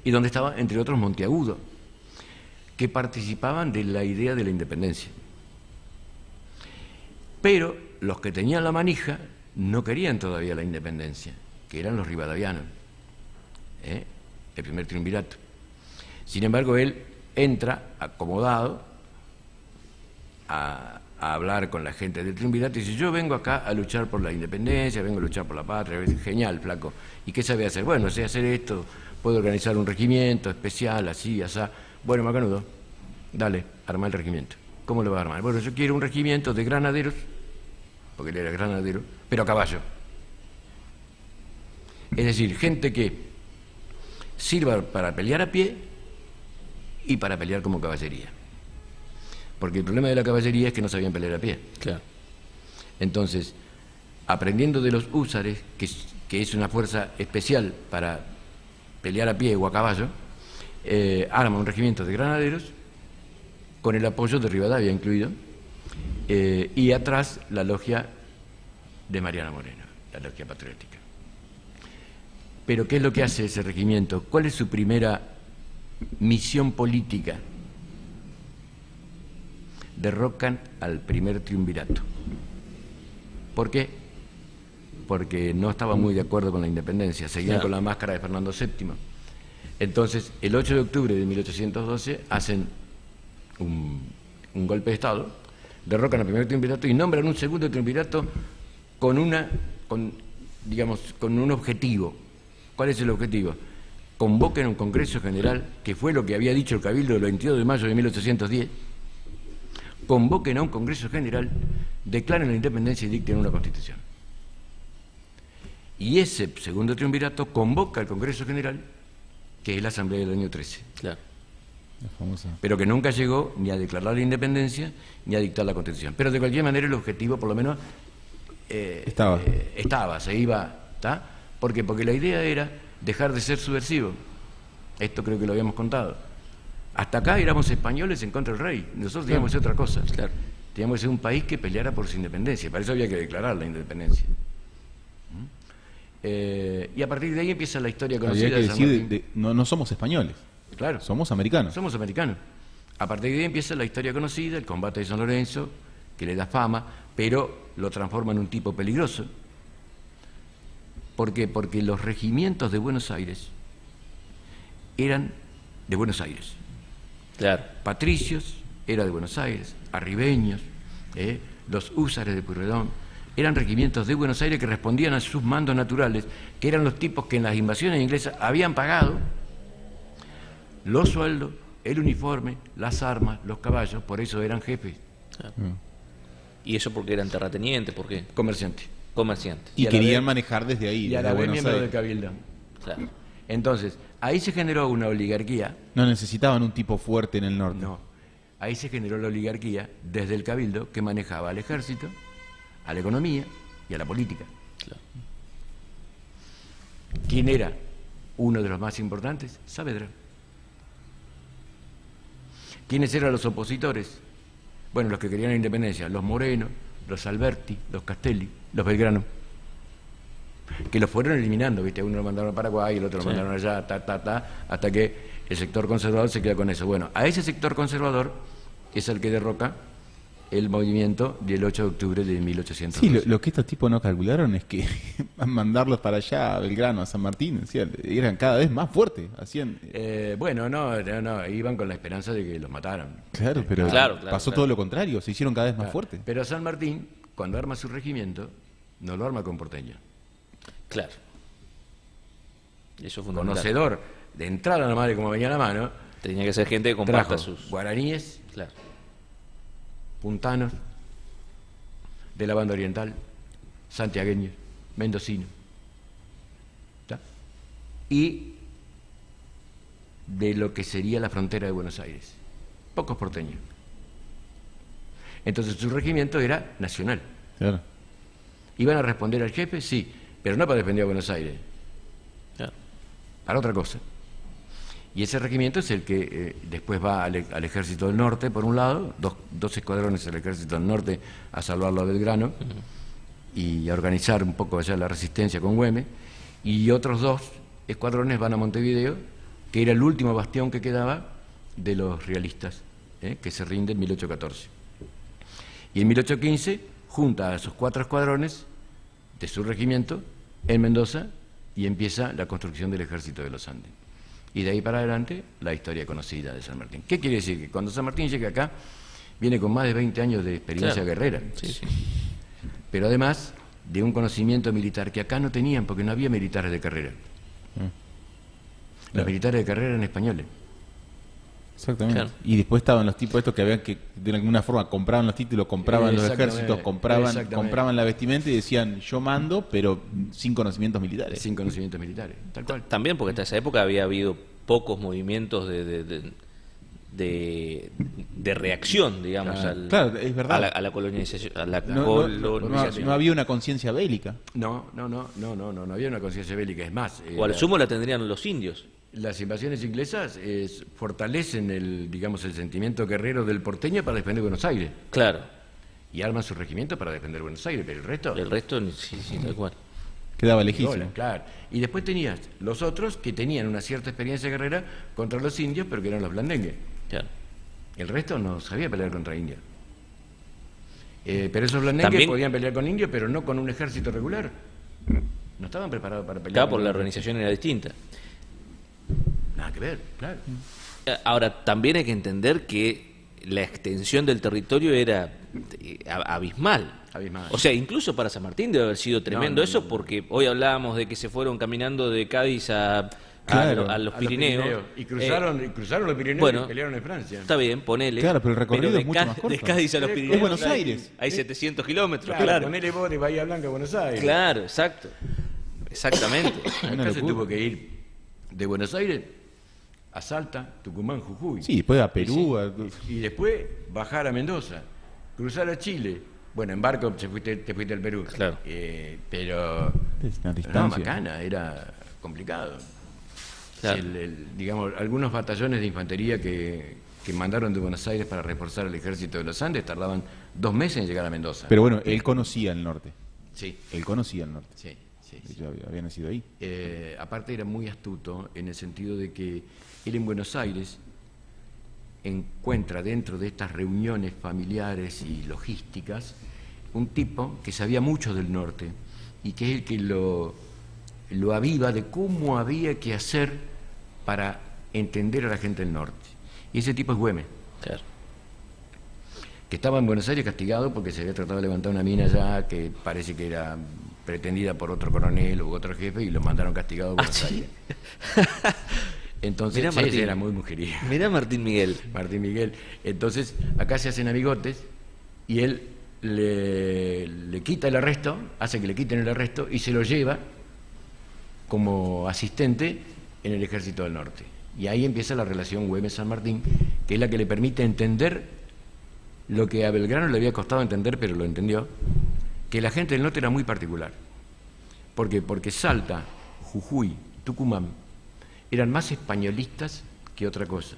y donde estaba, entre otros, Monteagudo, que participaban de la idea de la independencia. Pero los que tenían la manija no querían todavía la independencia, que eran los rivadavianos, el primer triunvirato. Sin embargo, él entra acomodado a hablar con la gente del triunvirato y dice, yo vengo acá a luchar por la independencia, vengo a luchar por la patria. Genial, flaco. ¿Y qué sabe hacer? Bueno, sé hacer esto, puedo organizar un regimiento especial, así, asá. Bueno, Macanudo, dale, arma el regimiento. ¿Cómo lo va a armar? Bueno, yo quiero un regimiento de granaderos, porque él era granadero, pero a caballo. Es decir, gente que sirva para pelear a pie y para pelear como caballería. Porque el problema de la caballería es que no sabían pelear a pie. Claro. Entonces, aprendiendo de los húsares, que es una fuerza especial para pelear a pie o a caballo, arma un regimiento de granaderos con el apoyo de Rivadavia incluido, y atrás la logia de Mariano Moreno, la logia patriótica. Pero ¿qué es lo que hace ese regimiento? ¿Cuál es su primera misión política? Derrocan al primer triunvirato. ¿Por qué? Porque no estaban muy de acuerdo con la independencia, seguían con la máscara de Fernando VII. Entonces, el 8 de octubre de 1812 hacen un golpe de Estado, derrocan al primer triunvirato y nombran un segundo triunvirato con un objetivo. ¿Cuál es el objetivo? Convoquen un Congreso General, que fue lo que había dicho el Cabildo el 22 de mayo de 1810, convoquen a un Congreso General, declaren la independencia y dicten una Constitución. Y ese segundo triunvirato convoca al Congreso General, que es la Asamblea del año 13. Claro. La famosa. Pero que nunca llegó ni a declarar la independencia ni a dictar la Constitución. Pero de cualquier manera el objetivo, por lo menos, se iba, ¿tá? ¿Por qué? Porque la idea era dejar de ser subversivo. Esto creo que lo habíamos contado. Hasta acá éramos españoles en contra del rey. Nosotros teníamos que hacer otra cosa. Claro. Teníamos que ser un país que peleara por su independencia. Para eso había que declarar la independencia. Y a partir de ahí empieza la historia conocida había que de San Martín. decir, no somos españoles. Claro. Somos americanos. Somos americanos. A partir de ahí empieza la historia conocida, el combate de San Lorenzo, que le da fama, pero lo transforma en un tipo peligroso. ¿Por qué? Porque los regimientos de Buenos Aires eran de Buenos Aires. Claro. Patricios era de Buenos Aires, arribeños, los húsares de Pueyrredón, eran regimientos de Buenos Aires que respondían a sus mandos naturales, que eran los tipos que en las invasiones inglesas habían pagado los sueldos, el uniforme, las armas, los caballos, por eso eran jefes. Claro. ¿Y eso porque eran terratenientes? ¿Por qué? Comerciantes. Comerciantes. Y querían manejar desde ahí. Y a la vez miembros del Cabildo. Claro. Entonces, ahí se generó una oligarquía. No necesitaban un tipo fuerte en el norte. No. Ahí se generó la oligarquía desde el Cabildo que manejaba al ejército, a la economía y a la política. Claro. ¿Quién era uno de los más importantes? Saavedra. ¿Quiénes eran los opositores? Bueno, los que querían la independencia, los Moreno, los Alberti, los Castelli, los Belgrano, que los fueron eliminando, ¿viste? Uno lo mandaron a Paraguay, el otro lo mandaron allá, hasta que el sector conservador se queda con eso. Bueno, a ese sector conservador es el que derroca el movimiento del 8 de octubre de 1800. Sí, lo que estos tipos no calcularon es que mandarlos para allá, a Belgrano, a San Martín, eran cada vez más fuertes. Hacían... Bueno, no, iban con la esperanza de que los mataran. Claro, pero pasó todo lo contrario, se hicieron cada vez más fuertes. Pero San Martín, cuando arma su regimiento, no lo arma con porteños. Claro. Eso fue fundamental. Conocedor de entrada nomás de cómo venía la mano. Tenía que ser gente que comparta sus... guaraníes, claro, puntanos, de la banda oriental, santiagueños, mendocinos, ¿está? Y de lo que sería la frontera de Buenos Aires. Pocos porteños. Entonces su regimiento era nacional. Claro. ¿Iban a responder al jefe? Sí, pero no para defender a Buenos Aires. claro. Para otra cosa. Y ese regimiento es el que después va al Ejército del Norte, por un lado, dos escuadrones del Ejército del Norte a salvarlo a Belgrano y a organizar un poco allá la resistencia con Güemes, y otros 2 escuadrones van a Montevideo, que era el último bastión que quedaba de los realistas, que se rinde en 1814. Y en 1815 junta a esos 4 escuadrones de su regimiento en Mendoza y empieza la construcción del Ejército de los Andes. Y de ahí para adelante, la historia conocida de San Martín. ¿Qué quiere decir? Que cuando San Martín llega acá, viene con más de 20 años de experiencia guerrera. Sí, sí. Pero además de un conocimiento militar que acá no tenían, porque no había militares de carrera. Los militares de carrera eran españoles. Exactamente. Claro. Y después estaban los tipos estos que habían que de alguna forma compraban los títulos, compraban los ejércitos, compraban la vestimenta y decían yo mando, pero sin conocimientos militares. Sin conocimientos militares, tal cual. También porque hasta esa época había habido pocos movimientos de reacción, digamos, claro, es verdad. a la colonización. No había una conciencia bélica. No había una conciencia bélica. Es más, o al sumo la tendrían los indios. Las invasiones inglesas fortalecen el sentimiento guerrero del porteño para defender Buenos Aires. Claro. Y arman su regimiento para defender Buenos Aires, pero el resto... El resto, sí, tal cual. Quedaba lejísimo. Claro. Y después tenías los otros que tenían una cierta experiencia guerrera contra los indios, pero que eran los blandengues. Claro. El resto no sabía pelear contra indios. Pero esos blandengues podían pelear con indios, pero no con un ejército regular. No estaban preparados para pelear. Claro, porque la organización era distinta. Nada que ver, claro. Ahora, también hay que entender que la extensión del territorio era abismal. O sea, incluso para San Martín debe haber sido tremendo porque hoy hablábamos de que se fueron caminando de Cádiz a los Pirineos. Y cruzaron los Pirineos y pelearon en Francia. Está bien, ponele. Claro, pero el recorrido es mucho más corto. De Cádiz a los Pirineos. Es Buenos Aires. Hay 700 kilómetros, claro. Ponele vos de Bahía Blanca a Buenos Aires. Claro, exacto. Exactamente. Acá se tuvo que ir de Buenos Aires a Salta, Tucumán, Jujuy. Sí, después a Perú. Y después bajar a Mendoza, cruzar a Chile. Bueno, en barco te fuiste al Perú. Claro. Pero es una distancia. Macana, era complicado. Claro. Algunos batallones de infantería que mandaron de Buenos Aires para reforzar el ejército de los Andes tardaban 2 meses en llegar a Mendoza. Pero bueno, él conocía el norte. Sí. Él conocía el norte. Sí. Yo había nacido ahí. Aparte era muy astuto en el sentido de que él en Buenos Aires encuentra dentro de estas reuniones familiares y logísticas un tipo que sabía mucho del norte y que es el que lo aviva de cómo había que hacer para entender a la gente del norte. Y ese tipo es Güemes. Claro. Que estaba en Buenos Aires castigado porque se había tratado de levantar una mina allá que parece que era pretendida por otro coronel u otro jefe y lo mandaron castigado a Buenos Aires. Entonces, Martín, era muy mujeriego. Mirá Martín Miguel. Entonces, acá se hacen amigotes y él le quita el arresto, hace que le quiten el arresto y se lo lleva como asistente en el Ejército del Norte. Y ahí empieza la relación Güemes-San Martín, que es la que le permite entender lo que a Belgrano le había costado entender, pero lo entendió, que la gente del norte era muy particular. ¿Por qué? Porque Salta, Jujuy, Tucumán eran más españolistas que otra cosa.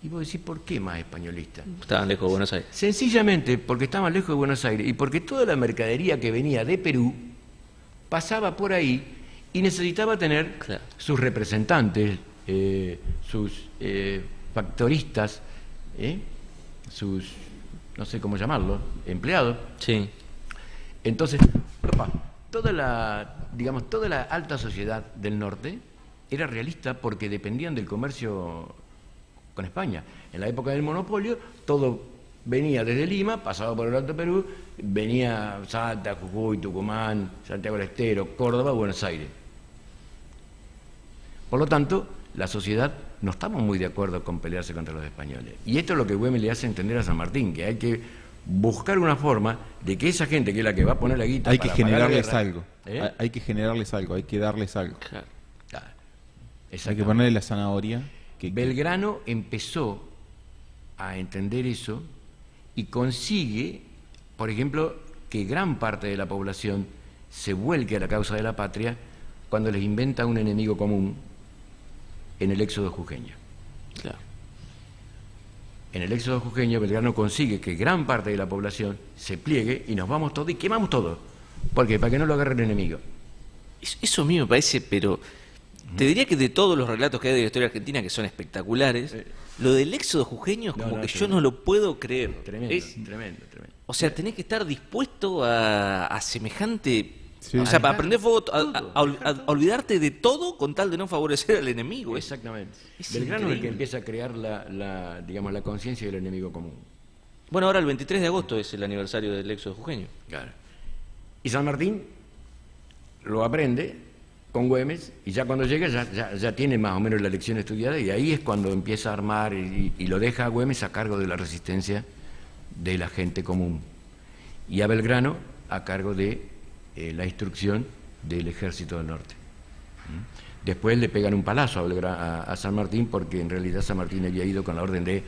Y vos decís, ¿por qué más españolistas? Estaban lejos de Buenos Aires. Sencillamente porque estaban lejos de Buenos Aires y porque toda la mercadería que venía de Perú pasaba por ahí y necesitaba tener sus representantes, sus factoristas, sus, no sé cómo llamarlo, empleados. Sí. Entonces, toda la alta sociedad del norte era realista porque dependían del comercio con España. En la época del monopolio, todo venía desde Lima, pasaba por el Alto Perú, venía Salta, Jujuy, Tucumán, Santiago del Estero, Córdoba, Buenos Aires. Por lo tanto, la sociedad no estaba muy de acuerdo con pelearse contra los españoles. Y esto es lo que Güemes le hace entender a San Martín, que hay que buscar una forma de que esa gente, que es la que va a poner la guita, hay que generarles guerra, algo. Hay que generarles algo, hay que darles algo. Claro. Hay que ponerle la zanahoria. Belgrano empezó a entender eso y consigue, por ejemplo, que gran parte de la población se vuelque a la causa de la patria cuando les inventa un enemigo común en el éxodo jujeño. Claro. En el éxodo jujeño, Belgrano consigue que gran parte de la población se pliegue y nos vamos todos y quemamos todo. ¿Por qué? Para que no lo agarre el enemigo. Eso a mí me parece, pero te diría que de todos los relatos que hay de la historia argentina, que son espectaculares, lo del éxodo jujeño es como que yo no lo puedo creer. Tremendo. O sea, tenés que estar dispuesto a semejante... Sí. O sea, para prender fuego, a olvidarte de todo con tal de no favorecer al enemigo. Exactamente. Es Belgrano es el increíble. que empieza a crear la conciencia del enemigo común. Bueno, ahora el 23 de agosto es el aniversario del éxodo jujeño. Claro. Y San Martín lo aprende con Güemes y ya cuando llega ya tiene más o menos la lección estudiada y ahí es cuando empieza a armar y lo deja a Güemes a cargo de la resistencia de la gente común y a Belgrano a cargo de la instrucción del Ejército del Norte. Después le pegan un palazo a San Martín porque en realidad San Martín había ido con la orden de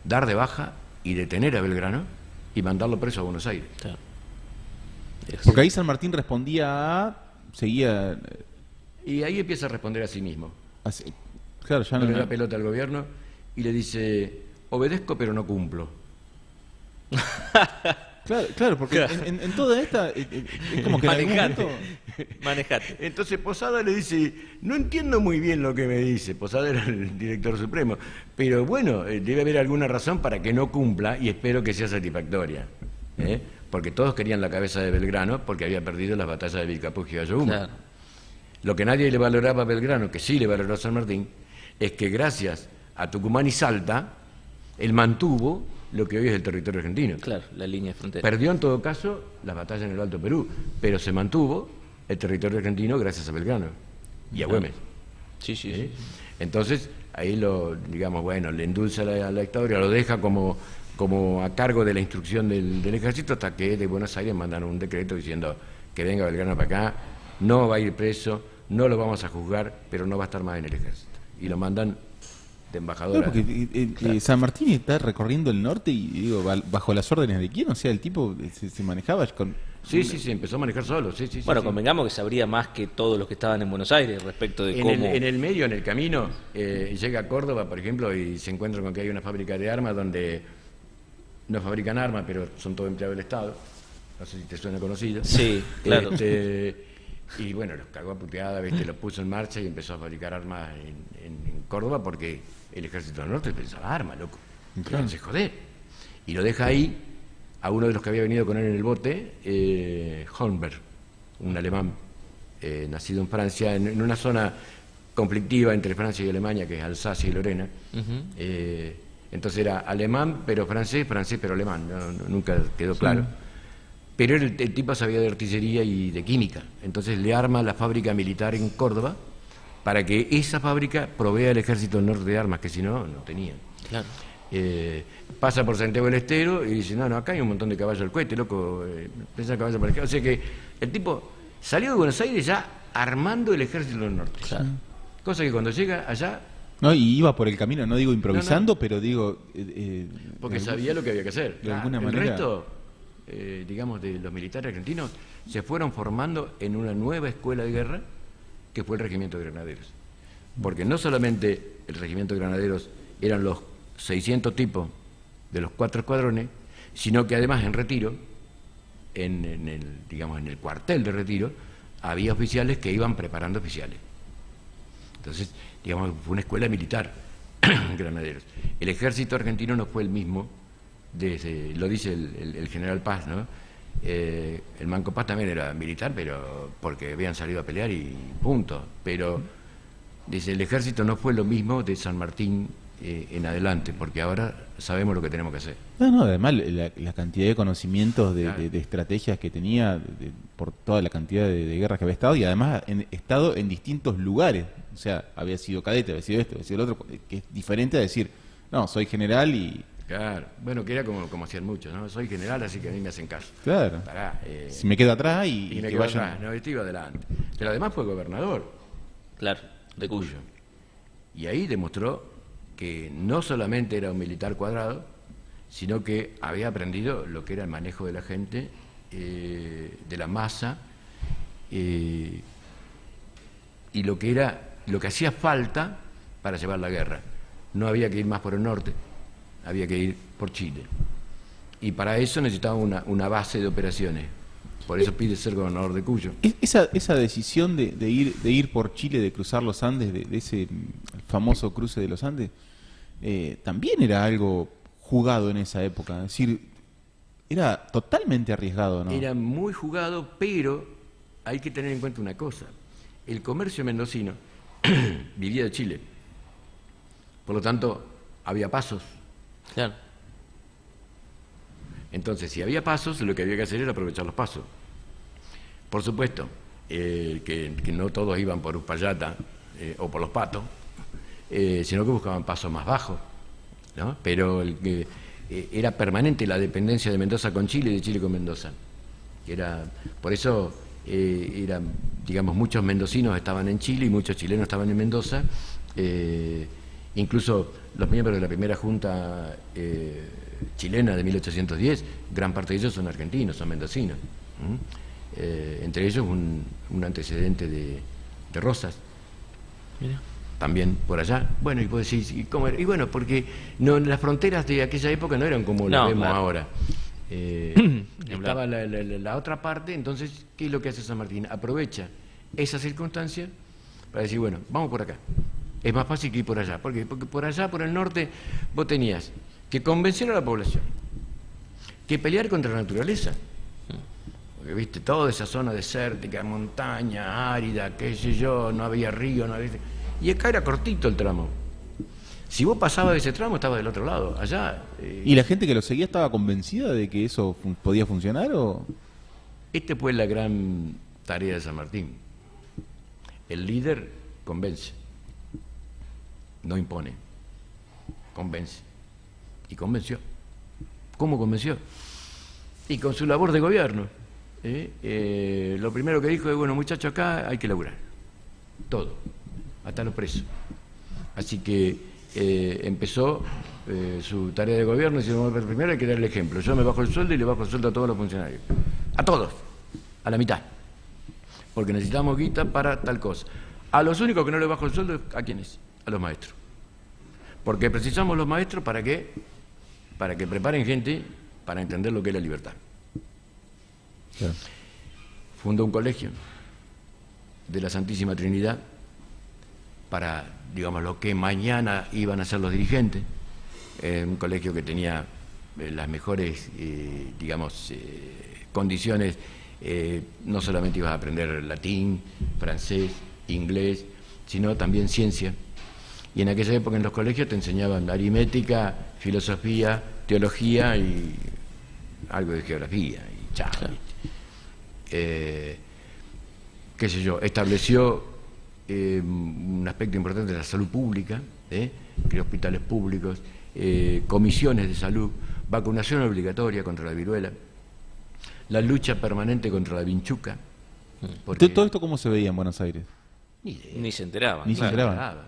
dar de baja y detener a Belgrano y mandarlo preso a Buenos Aires. Claro. Porque ahí San Martín seguía... Y ahí empieza a responder a sí mismo. Claro, ya No le da no... pelota al gobierno y le dice, obedezco pero no cumplo. Claro, porque en toda esta es como que en algún momento... Manejate. Entonces Posada le dice, no entiendo muy bien lo que me dice. Posada era el director supremo, pero bueno, debe haber alguna razón para que no cumpla y espero que sea satisfactoria. Porque todos querían la cabeza de Belgrano porque había perdido las batallas de Vilcapugio y Ayohuma. Claro. Lo que nadie le valoraba a Belgrano, que sí le valoró a San Martín, es que gracias a Tucumán y Salta, él mantuvo lo que hoy es el territorio argentino. Claro, la línea de frontera. Perdió en todo caso las batallas en el Alto Perú, pero se mantuvo el territorio argentino gracias a Belgrano y a Güemes. Sí. Entonces, ahí le endulza la historia, lo deja como a cargo de la instrucción del ejército hasta que de Buenos Aires mandan un decreto diciendo que venga Belgrano para acá, no va a ir preso, no lo vamos a juzgar, pero no va a estar más en el ejército. Y lo mandan de embajador. Claro, porque San Martín está recorriendo el norte y digo, bajo las órdenes de quién, o sea, el tipo se manejaba con... Sí, empezó a manejar solo. Bueno, convengamos que sabría más que todos los que estaban en Buenos Aires respecto de cómo... En el medio, en el camino, llega a Córdoba, por ejemplo, y se encuentra con que hay una fábrica de armas donde no fabrican armas, pero son todos empleados del Estado. No sé si te suena conocido. Sí, claro. Y bueno, los cagó a puteada, lo puso en marcha y empezó a fabricar armas en Córdoba porque el Ejército del Norte pensaba armas, loco. Claro. Se joder. Y lo deja ahí a uno de los que había venido con él en el bote, Holmberg, un alemán nacido en Francia, en una zona conflictiva entre Francia y Alemania, que es Alsacia y Lorena. Entonces era alemán pero francés pero alemán, nunca quedó claro. Pero el tipo sabía de artillería y de química, entonces le arma la fábrica militar en Córdoba para que esa fábrica provea al Ejército del Norte de armas, que si no, no tenían. Claro. Pasa por Santiago del Estero y dice, no, acá hay un montón de caballos al cohete, loco, pesa caballo para acá. O sea que el tipo salió de Buenos Aires ya armando el ejército del norte. Claro. Cosa que cuando llega allá... No, y iba por el camino, no digo improvisando, pero digo... porque sabía lo que había que hacer. De alguna manera. El resto, digamos, de los militares argentinos se fueron formando en una nueva escuela de guerra que fue el Regimiento de Granaderos. Porque no solamente el Regimiento de Granaderos eran los 600 tipos de los 4 escuadrones, sino que además en retiro, en el cuartel de retiro, había oficiales que iban preparando oficiales. Entonces, digamos, fue una escuela militar, Granaderos. El ejército argentino no fue el mismo, lo dice el general Paz, ¿no? El Manco Paz también era militar, pero porque habían salido a pelear y punto. Pero, dice, el ejército no fue lo mismo de San Martín en adelante, porque ahora sabemos lo que tenemos que hacer. No, además la cantidad de conocimientos, de estrategias que tenía, por toda la cantidad de guerras que había estado, y además estado en distintos lugares. O sea, había sido cadete, había sido esto, había sido el otro, que es diferente a decir, no, soy general y... Claro, bueno, que era como hacían muchos, ¿no? Soy general, así que a mí me hacen caso. Claro. Si me quedo atrás y me quedo atrás, no, iba adelante. Pero además fue gobernador. Claro, de Cuyo. Y ahí demostró que no solamente era un militar cuadrado, sino que había aprendido lo que era el manejo de la gente, de la masa, y lo que hacía falta para llevar la guerra. No había que ir más por el norte, había que ir por Chile. Y para eso necesitaba una base de operaciones. Por eso pide ser gobernador de Cuyo. Esa decisión de ir por Chile, de cruzar los Andes, de ese famoso cruce de los Andes, también era algo jugado en esa época. Es decir, era totalmente arriesgado, ¿no? Era muy jugado, pero hay que tener en cuenta una cosa. El comercio mendocino vivía de Chile. Por lo tanto, había pasos. Claro. Entonces, si había pasos, lo que había que hacer era aprovechar los pasos. Por supuesto, que no todos iban por Uspallata o por Los Patos, sino que buscaban pasos más bajos, ¿no? Pero era permanente la dependencia de Mendoza con Chile y de Chile con Mendoza. Por eso, digamos, muchos mendocinos estaban en Chile y muchos chilenos estaban en Mendoza. Incluso los miembros de la primera junta chilena de 1810, gran parte de ellos son argentinos, son mendocinos. Entre ellos un antecedente de Rosas. Mira. También por allá. Bueno, y vos decís, ¿y cómo era? Y bueno, porque las fronteras de aquella época no eran como las vemos ahora. Estaba la otra parte, entonces, ¿qué es lo que hace San Martín? Aprovecha esa circunstancia para decir, bueno, vamos por acá. Es más fácil que ir por allá. ¿Por qué? Porque por allá, por el norte, vos tenías que convencer a la población, que pelear contra la naturaleza. Porque, viste, toda esa zona desértica, montaña, árida, qué sé yo, no había río, no había... Y acá era cortito el tramo. Si vos pasabas de ese tramo, estaba del otro lado, allá. ¿Y la gente que lo seguía estaba convencida de que eso podía funcionar o...? Esta fue la gran tarea de San Martín. El líder convence, no impone, convence. Y convenció. ¿Cómo convenció? Y con su labor de gobierno. Lo primero que dijo es, bueno, muchachos, acá hay que laburar. Todo. Hasta los presos. Así que empezó su tarea de gobierno y dice, bueno, primero hay que dar el ejemplo. Yo me bajo el sueldo y le bajo el sueldo a todos los funcionarios. A todos. A la mitad. Porque necesitamos guita para tal cosa. A los únicos que no le bajo el sueldo, ¿a quiénes? A los maestros. Porque precisamos los maestros ¿para qué? Para que preparen gente para entender lo que es la libertad. Claro. Fundó un colegio de la Santísima Trinidad para, digamos, lo que mañana iban a ser los dirigentes. Un colegio que tenía las mejores, digamos, condiciones. No solamente ibas a aprender latín, francés, inglés, sino también ciencia. Y en aquella época en los colegios te enseñaban aritmética, filosofía, teología y algo de geografía. Y chao. Qué sé yo, estableció un aspecto importante de la salud pública, creó hospitales públicos, comisiones de salud, vacunación obligatoria contra la viruela, la lucha permanente contra la vinchuca. ¿Todo esto cómo se veía en Buenos Aires? Ni se enteraban. Ni claro. se enteraban.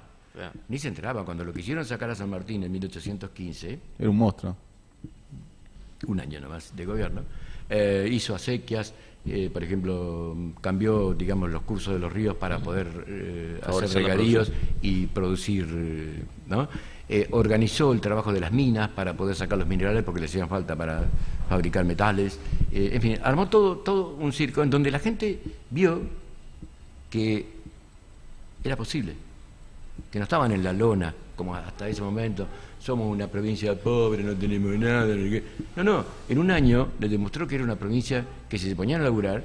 Ni se enteraban. Cuando lo quisieron sacar a San Martín en 1815, era un monstruo. Un año nomás de gobierno, hizo acequias, por ejemplo, cambió, digamos, los cursos de los ríos para poder hacer regadíos y producir, ¿no? Organizó el trabajo de las minas para poder sacar los minerales porque les hacían falta para fabricar metales. En fin, armó todo un circo en donde la gente vio que era posible, que no estaban en la lona como hasta ese momento. Somos una provincia pobre, no tenemos nada. No, en un año le demostró que era una provincia que si se ponían a laburar,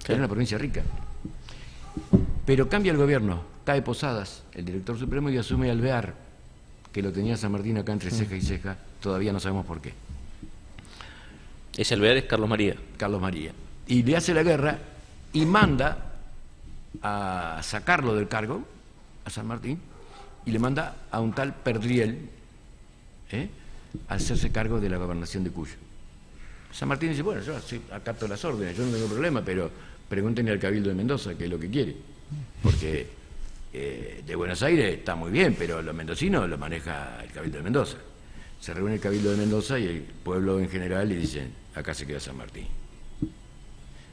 era una provincia rica. Pero cambia el gobierno, cae Posadas, el director supremo, y asume Alvear, que lo tenía San Martín acá entre ceja y ceja, todavía no sabemos por qué. Ese Alvear es Carlos María. Carlos María. Y le hace la guerra y manda a sacarlo del cargo, a San Martín, y le manda a un tal Perdriel, a hacerse cargo de la gobernación de Cuyo. San Martín dice, bueno, yo acato las órdenes, yo no tengo problema, pero pregúntenle al Cabildo de Mendoza qué es lo que quiere, porque de Buenos Aires está muy bien, pero los mendocinos lo maneja el Cabildo de Mendoza. Se reúne el Cabildo de Mendoza y el pueblo en general y dicen, acá se queda San Martín.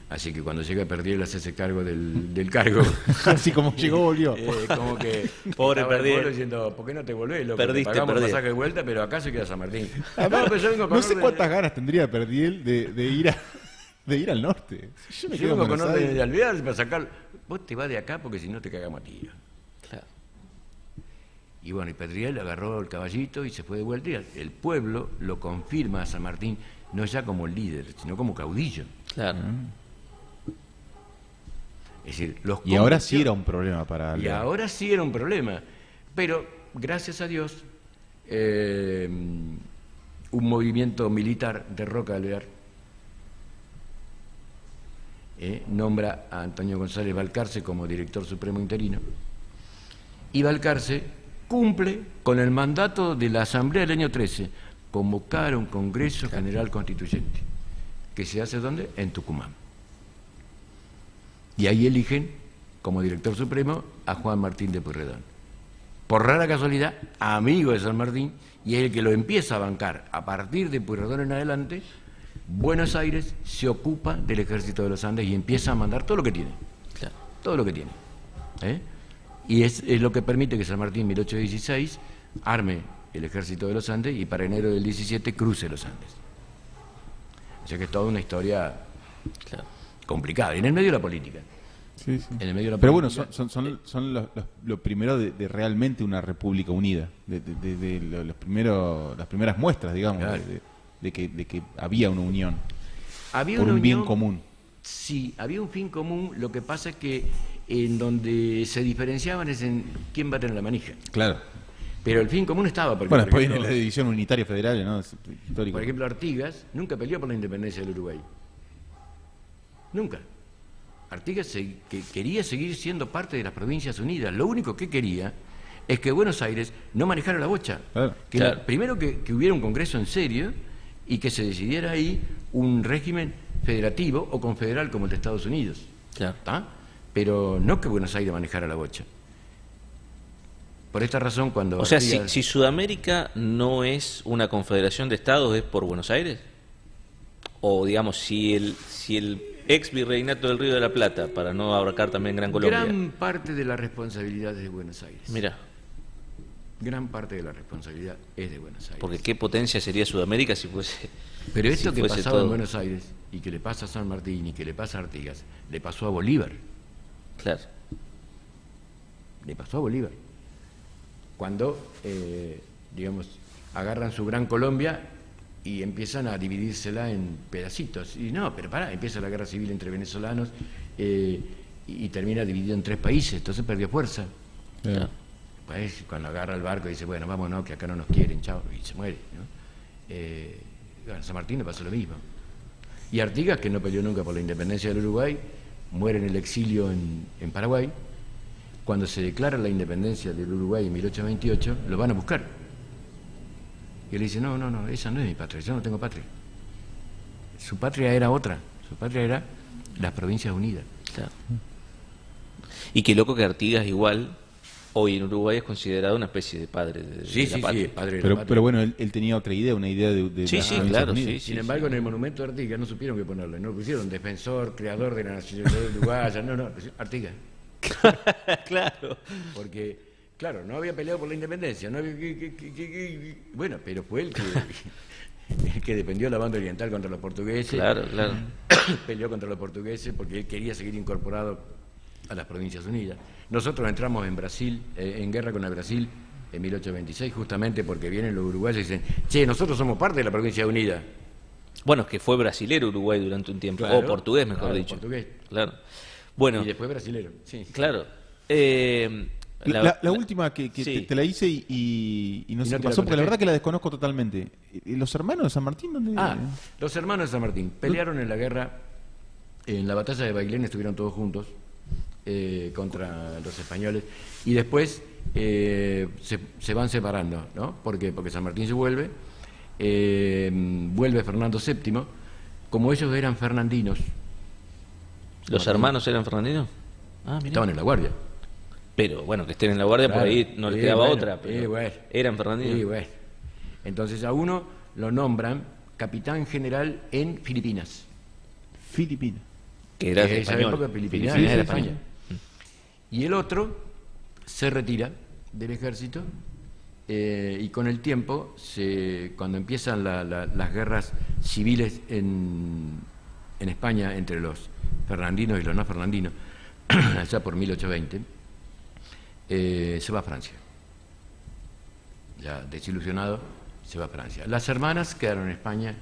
Así que cuando llega Perdriel a hacerse cargo del cargo, así como llegó, volvió. Como que pobre Perdriel diciendo, ¿por qué no te volvés? Loco? Perdiste, te pagamos perdiste. pasaje de vuelta, pero acá se queda San Martín. Además, no sé cuántas ganas tendría Perdriel de ir al norte. Yo vengo con orden de Alvear para sacar. Vos te vas de acá porque si no te cagamos a tiro. Claro. Y bueno, y Perdriel agarró el caballito y se fue de vuelta. Y el pueblo lo confirma a San Martín, no ya como líder, sino como caudillo. Claro. Es decir, y ahora sí era un problema para Alvear. Y ahora sí era un problema. Pero, gracias a Dios, un movimiento militar derroca a Alvear, nombra a Antonio González Balcarce como director supremo interino, y Balcarce cumple con el mandato de la Asamblea del año 13, convocar un Congreso General Constituyente, que se hace ¿dónde? En Tucumán. Y ahí eligen como director supremo a Juan Martín de Pueyrredón. Por rara casualidad, amigo de San Martín, y es el que lo empieza a bancar. A partir de Pueyrredón en adelante, Buenos Aires se ocupa del Ejército de los Andes y empieza a mandar todo lo que tiene. Claro. Todo lo que tiene. Y es lo que permite que San Martín en 1816 arme el Ejército de los Andes y para enero del 17 cruce los Andes. O sea que es toda una historia complicada. Y en el medio de la política. Sí, sí. En el medio de la Pero política, bueno, son lo primero de realmente una república unida, de las primeras muestras, digamos, claro, de que había una unión había por una un bien unión, común. Sí, había un fin común, lo que pasa es que en donde se diferenciaban es en quién va a tener la manija. Claro. Pero el fin común estaba. Porque, Bueno, después viene la división unitaria federal, ¿no? Es histórico. Por ejemplo, Artigas nunca peleó por la independencia del Uruguay. Nunca. Artigas quería seguir siendo parte de las Provincias Unidas. Lo único que quería es que Buenos Aires no manejara la bocha. Claro. Primero que hubiera un congreso en serio y que se decidiera ahí un régimen federativo o confederal como el de Estados Unidos. Claro. ¿Tá? Pero no que Buenos Aires manejara la bocha. Por esta razón, cuando... O sea, Artigas... si Sudamérica no es una confederación de estados, ¿es por Buenos Aires? O, digamos, si el ex virreinato del Río de la Plata, para no abarcar también Gran Colombia... Gran parte de la responsabilidad es de Buenos Aires. Mira. Gran parte de la responsabilidad es de Buenos Aires. Porque qué potencia sería Sudamérica si fuese... Pero esto si que fuese pasaba todo... en Buenos Aires, y que le pasa a San Martín, y que le pasa a Artigas, le pasó a Bolívar. Claro. Le pasó a Bolívar. Cuando, digamos, agarran su Gran Colombia y empiezan a dividírsela en pedacitos. Y no, pero pará, empieza la guerra civil entre venezolanos y termina dividido en 3 países, entonces perdió fuerza. Yeah. Pues, cuando agarra el barco y dice, bueno, vámonos, que acá no nos quieren, chao, y se muere, ¿no? A San Martín le pasó lo mismo. Y Artigas, que no peleó nunca por la independencia del Uruguay, muere en el exilio en Paraguay. Cuando se declara la independencia del Uruguay en 1828, lo van a buscar. Y él dice, no, esa no es mi patria, yo no tengo patria. Su patria era otra, su patria era las Provincias Unidas. Claro. Y qué loco que Artigas igual, hoy en Uruguay es considerado una especie de padre de la patria. Sí, padre de pero, la patria. pero bueno, él tenía otra idea, una idea de Sí, las sí, Provincias claro, Unidas. sí. Sin embargo, en el monumento de Artigas no supieron qué ponerle, no lo pusieron defensor, creador de la nacionalidad uruguaya, no, Artigas. Claro. Porque, claro, no había peleado por la independencia, no había bueno, pero fue el que defendió la banda oriental contra los portugueses. Claro. Peleó contra los portugueses porque él quería seguir incorporado a las Provincias Unidas. Nosotros entramos en Brasil, en guerra con el Brasil en 1826, justamente porque vienen los uruguayos y dicen, che, nosotros somos parte de la Provincia Unida. Bueno, es que fue brasilero Uruguay durante un tiempo, Claro, o portugués, mejor claro, dicho. portugués. Claro. Bueno, Y después brasilero, sí. claro. La última que sí. te la hice y no ¿Y sé no qué te la pasó, porque la contesté? verdad que la desconozco totalmente. ¿Y los hermanos de San Martín dónde? Los hermanos de San Martín pelearon en la guerra, en la batalla de Bailén estuvieron todos juntos contra los españoles y después se van separando, ¿no? Porque San Martín se vuelve Fernando VII, como ellos eran fernandinos. ¿Los hermanos eran fernandinos? Ah, mira. Estaban en la guardia. Pero bueno, que estén en la guardia, Claro. por ahí no les quedaba Bueno, otra. Pero bueno. eran fernandinos. Sí, bueno. Entonces a uno lo nombran capitán general en Filipinas. Filipinas. Que era En esa español. época Filipinas Filipinas era era España. Y el otro se retira del ejército y con el tiempo, cuando empiezan las guerras civiles en España entre los fernandinos y los no fernandinos, allá por 1820, se va a Francia. Ya desilusionado, se va a Francia. Las hermanas quedaron en España.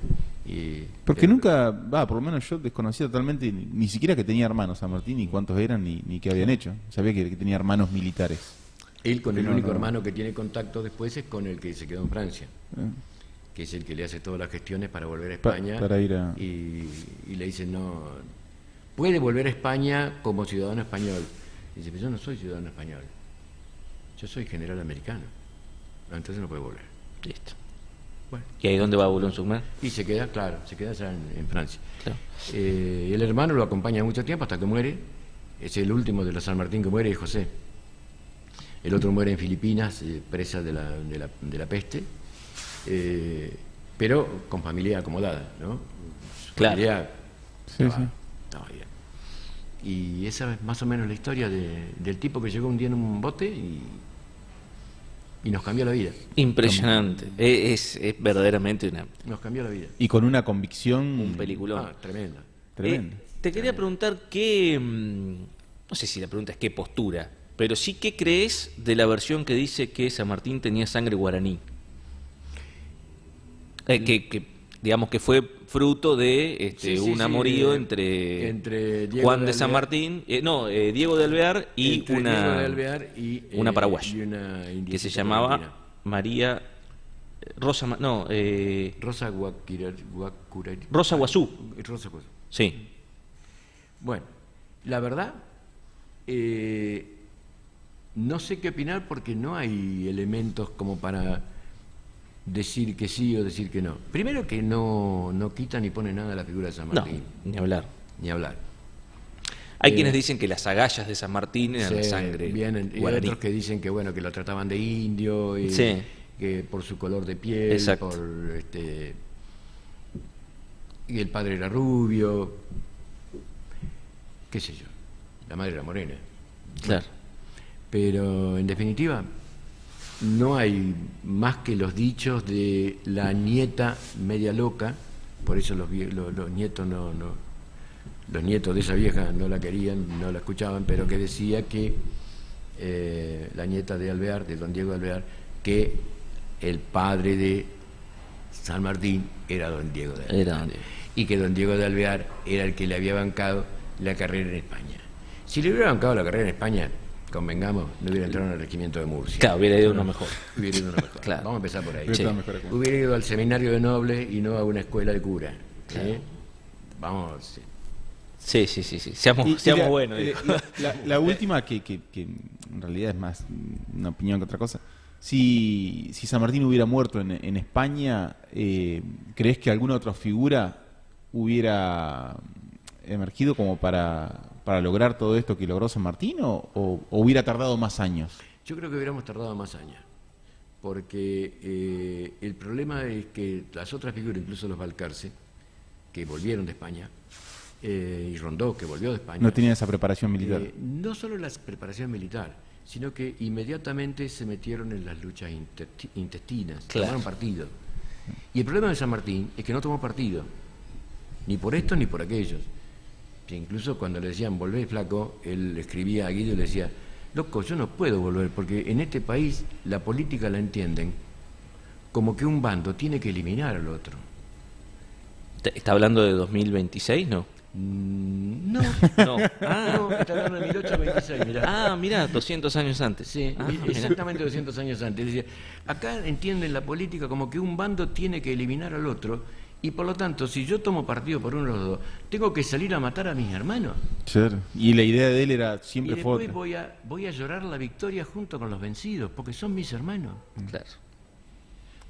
Porque nunca, por lo menos yo desconocía totalmente, ni siquiera que tenía hermanos San Martín, ni cuántos eran, ni qué habían hecho. Sabía que tenía hermanos militares. Él con el No, único no. hermano que tiene contacto después es con el que se quedó en Francia, que es el que le hace todas las gestiones para volver a España. Para ir a... y le dicen, no, puede volver a España como ciudadano español. Y dice, pero yo no soy ciudadano español, yo soy general americano. No, entonces no puede volver. Listo. Bueno. ¿Y ahí dónde va Boulogne-sur-Mer? Y se queda, claro, se queda allá en Francia. Claro. El hermano lo acompaña mucho tiempo hasta que muere. Es el último de los San Martín que muere, es José. El otro muere en Filipinas, presa de la peste, pero con familia acomodada, ¿no? Su Claro. familia Sí, sí. estaba bien. Y esa es más o menos la historia del tipo que llegó un día en un bote y nos cambió la vida. Impresionante. Es verdaderamente Nos cambió la vida. Y con una convicción... un peliculón. Tremenda. Tremendo. Te quería preguntar qué, no sé si la pregunta es qué postura, pero sí qué crees de la versión que dice que San Martín tenía sangre guaraní. Que digamos que fue fruto de un amorío entre Diego Juan de San Alvear- Martín, Diego de Alvear y entre Diego de Alvear y, una paraguaya y una que indiecita se llamaba argentina. María Rosa, Rosa Rosa Guazú. Rosa Guazú. Sí. Bueno, la verdad, no sé qué opinar porque no hay elementos como para decir que sí o decir que no. Primero que no quita ni pone nada a la figura de San No, Martín, ni hablar. ni hablar. Hay quienes dicen que las agallas de San Martín eran de Sí, sangre vienen, y hay guaraní. otros que dicen que bueno, que lo trataban de indio y Sí. que por su color de piel, Exacto. y el padre era rubio, qué sé yo, la madre era morena. Claro. Pero en definitiva no hay más que los dichos de la nieta media loca, por eso los nietos los nietos de esa vieja no la querían, no la escuchaban, pero que decía que la nieta de Alvear, de don Diego de Alvear, que el padre de San Martín era don Diego de Alvear, y que don Diego de Alvear era el que le había bancado la carrera en España. Si le hubiera bancado la carrera en España, convengamos, no hubiera entrado en el regimiento de Murcia. Claro, hubiera ido uno mejor. Hubiera ido uno mejor. Claro. Vamos a empezar por ahí. Hubiera Sí. estado mejor acá. Hubiera ido al seminario de nobles y no a una escuela de cura. Claro. Vamos. Sí. Sí. Seamos Y buenos. la última, que en realidad es más una opinión que otra cosa. Si San Martín hubiera muerto en España, ¿crees que alguna otra figura hubiera emergido como para lograr todo esto que logró San Martín o hubiera tardado más años? Yo creo que hubiéramos tardado más años, porque el problema es que las otras figuras, incluso los Balcarce, que volvieron de España, y Rondó, que volvió de España, no tenían esa preparación militar. No solo la preparación militar, sino que inmediatamente se metieron en las luchas intestinas, tomaron partido. Y el problema de San Martín es que no tomó partido, ni por estos ni por aquellos. Que incluso cuando le decían volvé flaco, él escribía a Guido y le decía, loco, yo no puedo volver, porque en este país la política la entienden como que un bando tiene que eliminar al otro. ¿Está hablando de 2026, no? No. No. No, está hablando de 1826, mirá. Mirá, 200 años antes. Sí, exactamente 200 años antes. Decía, acá entienden la política como que un bando tiene que eliminar al otro, y por lo tanto, si yo tomo partido por uno de los dos, tengo que salir a matar a mis hermanos. Claro. Y la idea de él era siempre y después fue voy a llorar la victoria junto con los vencidos, porque son mis hermanos. Claro.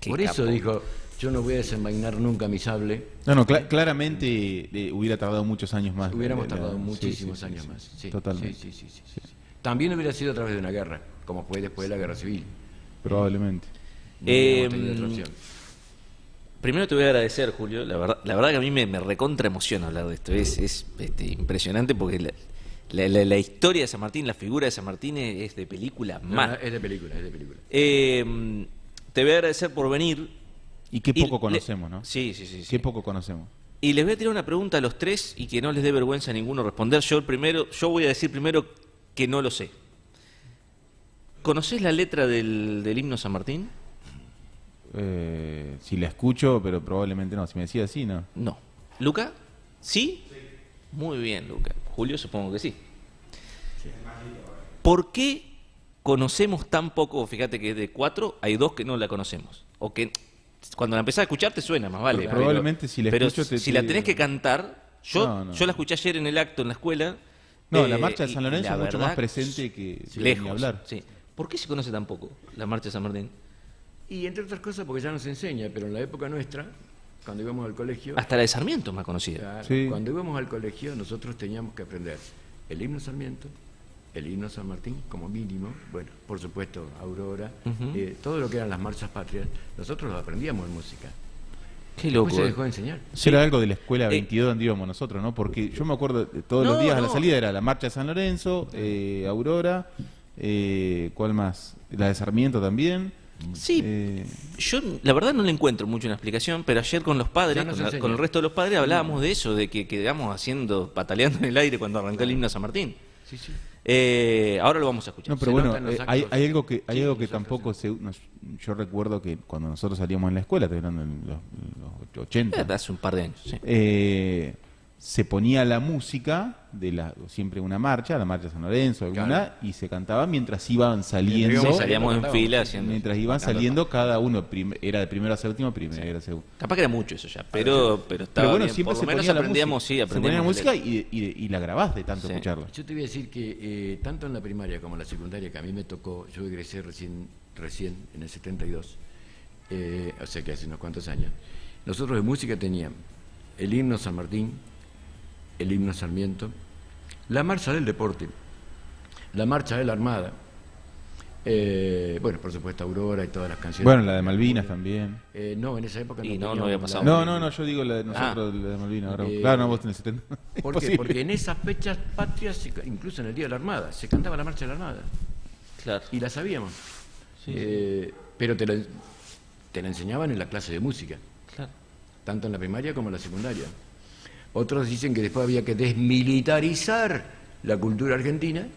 Por eso dijo, yo no voy a desenvainar nunca mi sable. No, claramente hubiera tardado muchos años más. Hubiéramos tardado muchísimos años más. Sí, totalmente. Sí. También hubiera sido a través de una guerra, como fue después de la guerra civil. Probablemente. No hubiéramos tenido otra opción. Primero te voy a agradecer, Julio. La verdad que a mí me recontra emociona hablar de esto. Es impresionante porque la historia de San Martín, la figura de San Martín es de película mal. Es de película. Te voy a agradecer por venir. Y qué poco conocemos, ¿no? Sí. Qué poco conocemos. Y les voy a tirar una pregunta a los tres y que no les dé vergüenza a ninguno responder. Yo voy a decir primero que no lo sé. ¿Conocés la letra del himno San Martín? Si la escucho, pero probablemente no. Si me decía así, no. No. ¿Luca? ¿Sí? Muy bien, Luca. Julio, supongo que sí. ¿Por qué conocemos tan poco? Fíjate que de 4 hay 2 que no la conocemos. O que cuando la empezás a escuchar te suena más, vale. Probablemente si la escucho si la tenés que cantar, yo la escuché ayer en el acto en la escuela. No, la marcha de San Lorenzo es mucho más presente que lejos, ni hablar. Sí. ¿Por qué se conoce tan poco la marcha de San Martín? Y entre otras cosas porque ya nos enseña, pero en la época nuestra, cuando íbamos al colegio... Hasta la de Sarmiento es más conocida. Claro, sí. Cuando íbamos al colegio nosotros teníamos que aprender el himno Sarmiento, el himno San Martín como mínimo, bueno, por supuesto Aurora, todo lo que eran las marchas patrias, nosotros lo aprendíamos en música. Qué loco. Después se dejó de enseñar. Sí. Era algo de la escuela 22 donde íbamos nosotros, ¿no? Porque yo me acuerdo de todos los días a la salida era la marcha de San Lorenzo, Aurora, ¿cuál más? La de Sarmiento también. Sí, yo la verdad no le encuentro mucho una explicación, pero ayer con los padres, con el resto de los padres, hablábamos de eso, de que quedamos pataleando en el aire cuando arrancó el himno a San Martín. Sí. Ahora lo vamos a escuchar. No, pero bueno, hay algo que tampoco yo recuerdo que cuando nosotros salíamos en la escuela, estoy hablando en los 80. Hace un par de años, sí. Se ponía la música de siempre una marcha, la marcha de San Lorenzo, alguna, claro, y se cantaba mientras iban saliendo. Sí, salíamos en fila haciendo. Mientras iban saliendo, cada uno era de primero a séptimo, primero era segundo. Capaz que era mucho eso ya, pero estaba bueno, bien. Siempre por lo menos aprendíamos, se ponía la música y la grabás de tanto escucharla. Yo te voy a decir que tanto en la primaria como en la secundaria, que a mí me tocó, yo egresé recién en el 72, o sea que hace unos cuantos años, nosotros de música teníamos el himno San Martín, el himno Sarmiento, la marcha del deporte, la marcha de la Armada, bueno, por supuesto Aurora y todas las canciones. Bueno, la de Malvinas también. No, en esa época no había pasado. No, yo digo la de nosotros, la de Malvinas. Ahora, claro, no, vos tenés 70. ¿Por qué? Porque en esas fechas patrias, incluso en el Día de la Armada, se cantaba la marcha de la Armada. Claro. Y la sabíamos. Sí. Pero te la enseñaban en la clase de música. Claro. Tanto en la primaria como en la secundaria. Otros dicen que después había que desmilitarizar la cultura argentina,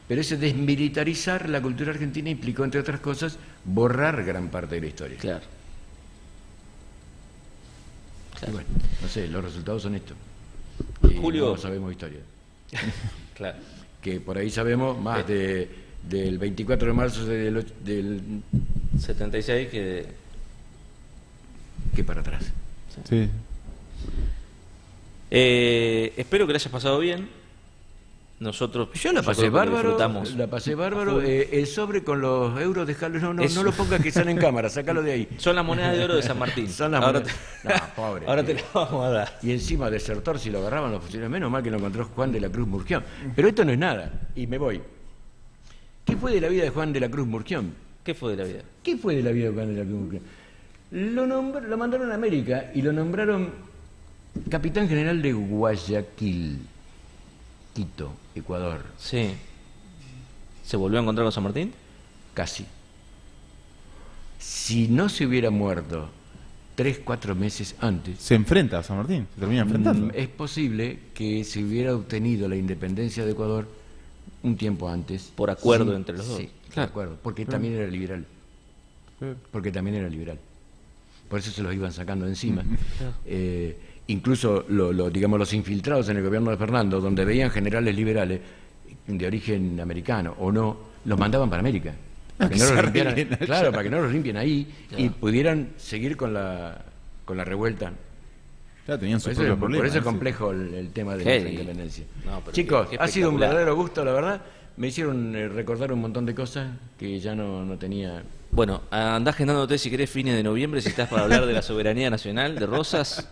pero ese desmilitarizar la cultura argentina implicó, entre otras cosas, borrar gran parte de la historia. Claro. Y bueno, no sé, los resultados son estos. Julio, no sabemos historia. Claro. Que por ahí sabemos más del 24 de marzo del 76 que para atrás. Sí. Espero que le hayas pasado bien. Nosotros, yo la pasé creo que bárbaro, disfrutamos. la pasé bárbaro. El sobre con los euros, dejalo, no lo pongas que sale en cámara, sácalo de ahí. Son las monedas de oro de San Martín. Son las ahora monedas. No, pobre. Ahora te las vamos a dar. Y encima desertor, si lo agarraban los fusiles, menos mal que lo encontró Juan de la Cruz Murgión. Pero esto no es nada, y me voy. ¿Qué fue de la vida de Juan de la Cruz Murgión? ¿Qué fue de la vida? ¿Qué fue de la vida de Juan de la Cruz Murgión? Lo mandaron a América y lo nombraron capitán general de Guayaquil, Quito, Ecuador. Sí. ¿Se volvió a encontrar con San Martín? Casi. Si no se hubiera muerto 3-4 meses antes, se enfrenta a San Martín, se termina enfrentando. Es posible que se hubiera obtenido la independencia de Ecuador un tiempo antes. Por acuerdo entre los dos. Sí, claro. De acuerdo, porque también era liberal. Porque también era liberal. Por eso se los iban sacando de encima. Incluso digamos, los infiltrados en el gobierno de Fernando, donde veían generales liberales de origen americano o no, los mandaban para América. Para que no los limpiaran, claro, para que no los limpien ahí y pudieran seguir con la revuelta. Ya tenían sus propios problemas. Por eso es complejo el tema de la independencia. No, chicos, ha sido un verdadero gusto, la verdad. Me hicieron recordar un montón de cosas que ya no tenía. Bueno, andás agendándote si querés fines de noviembre, si estás para hablar de la soberanía nacional, de Rosas.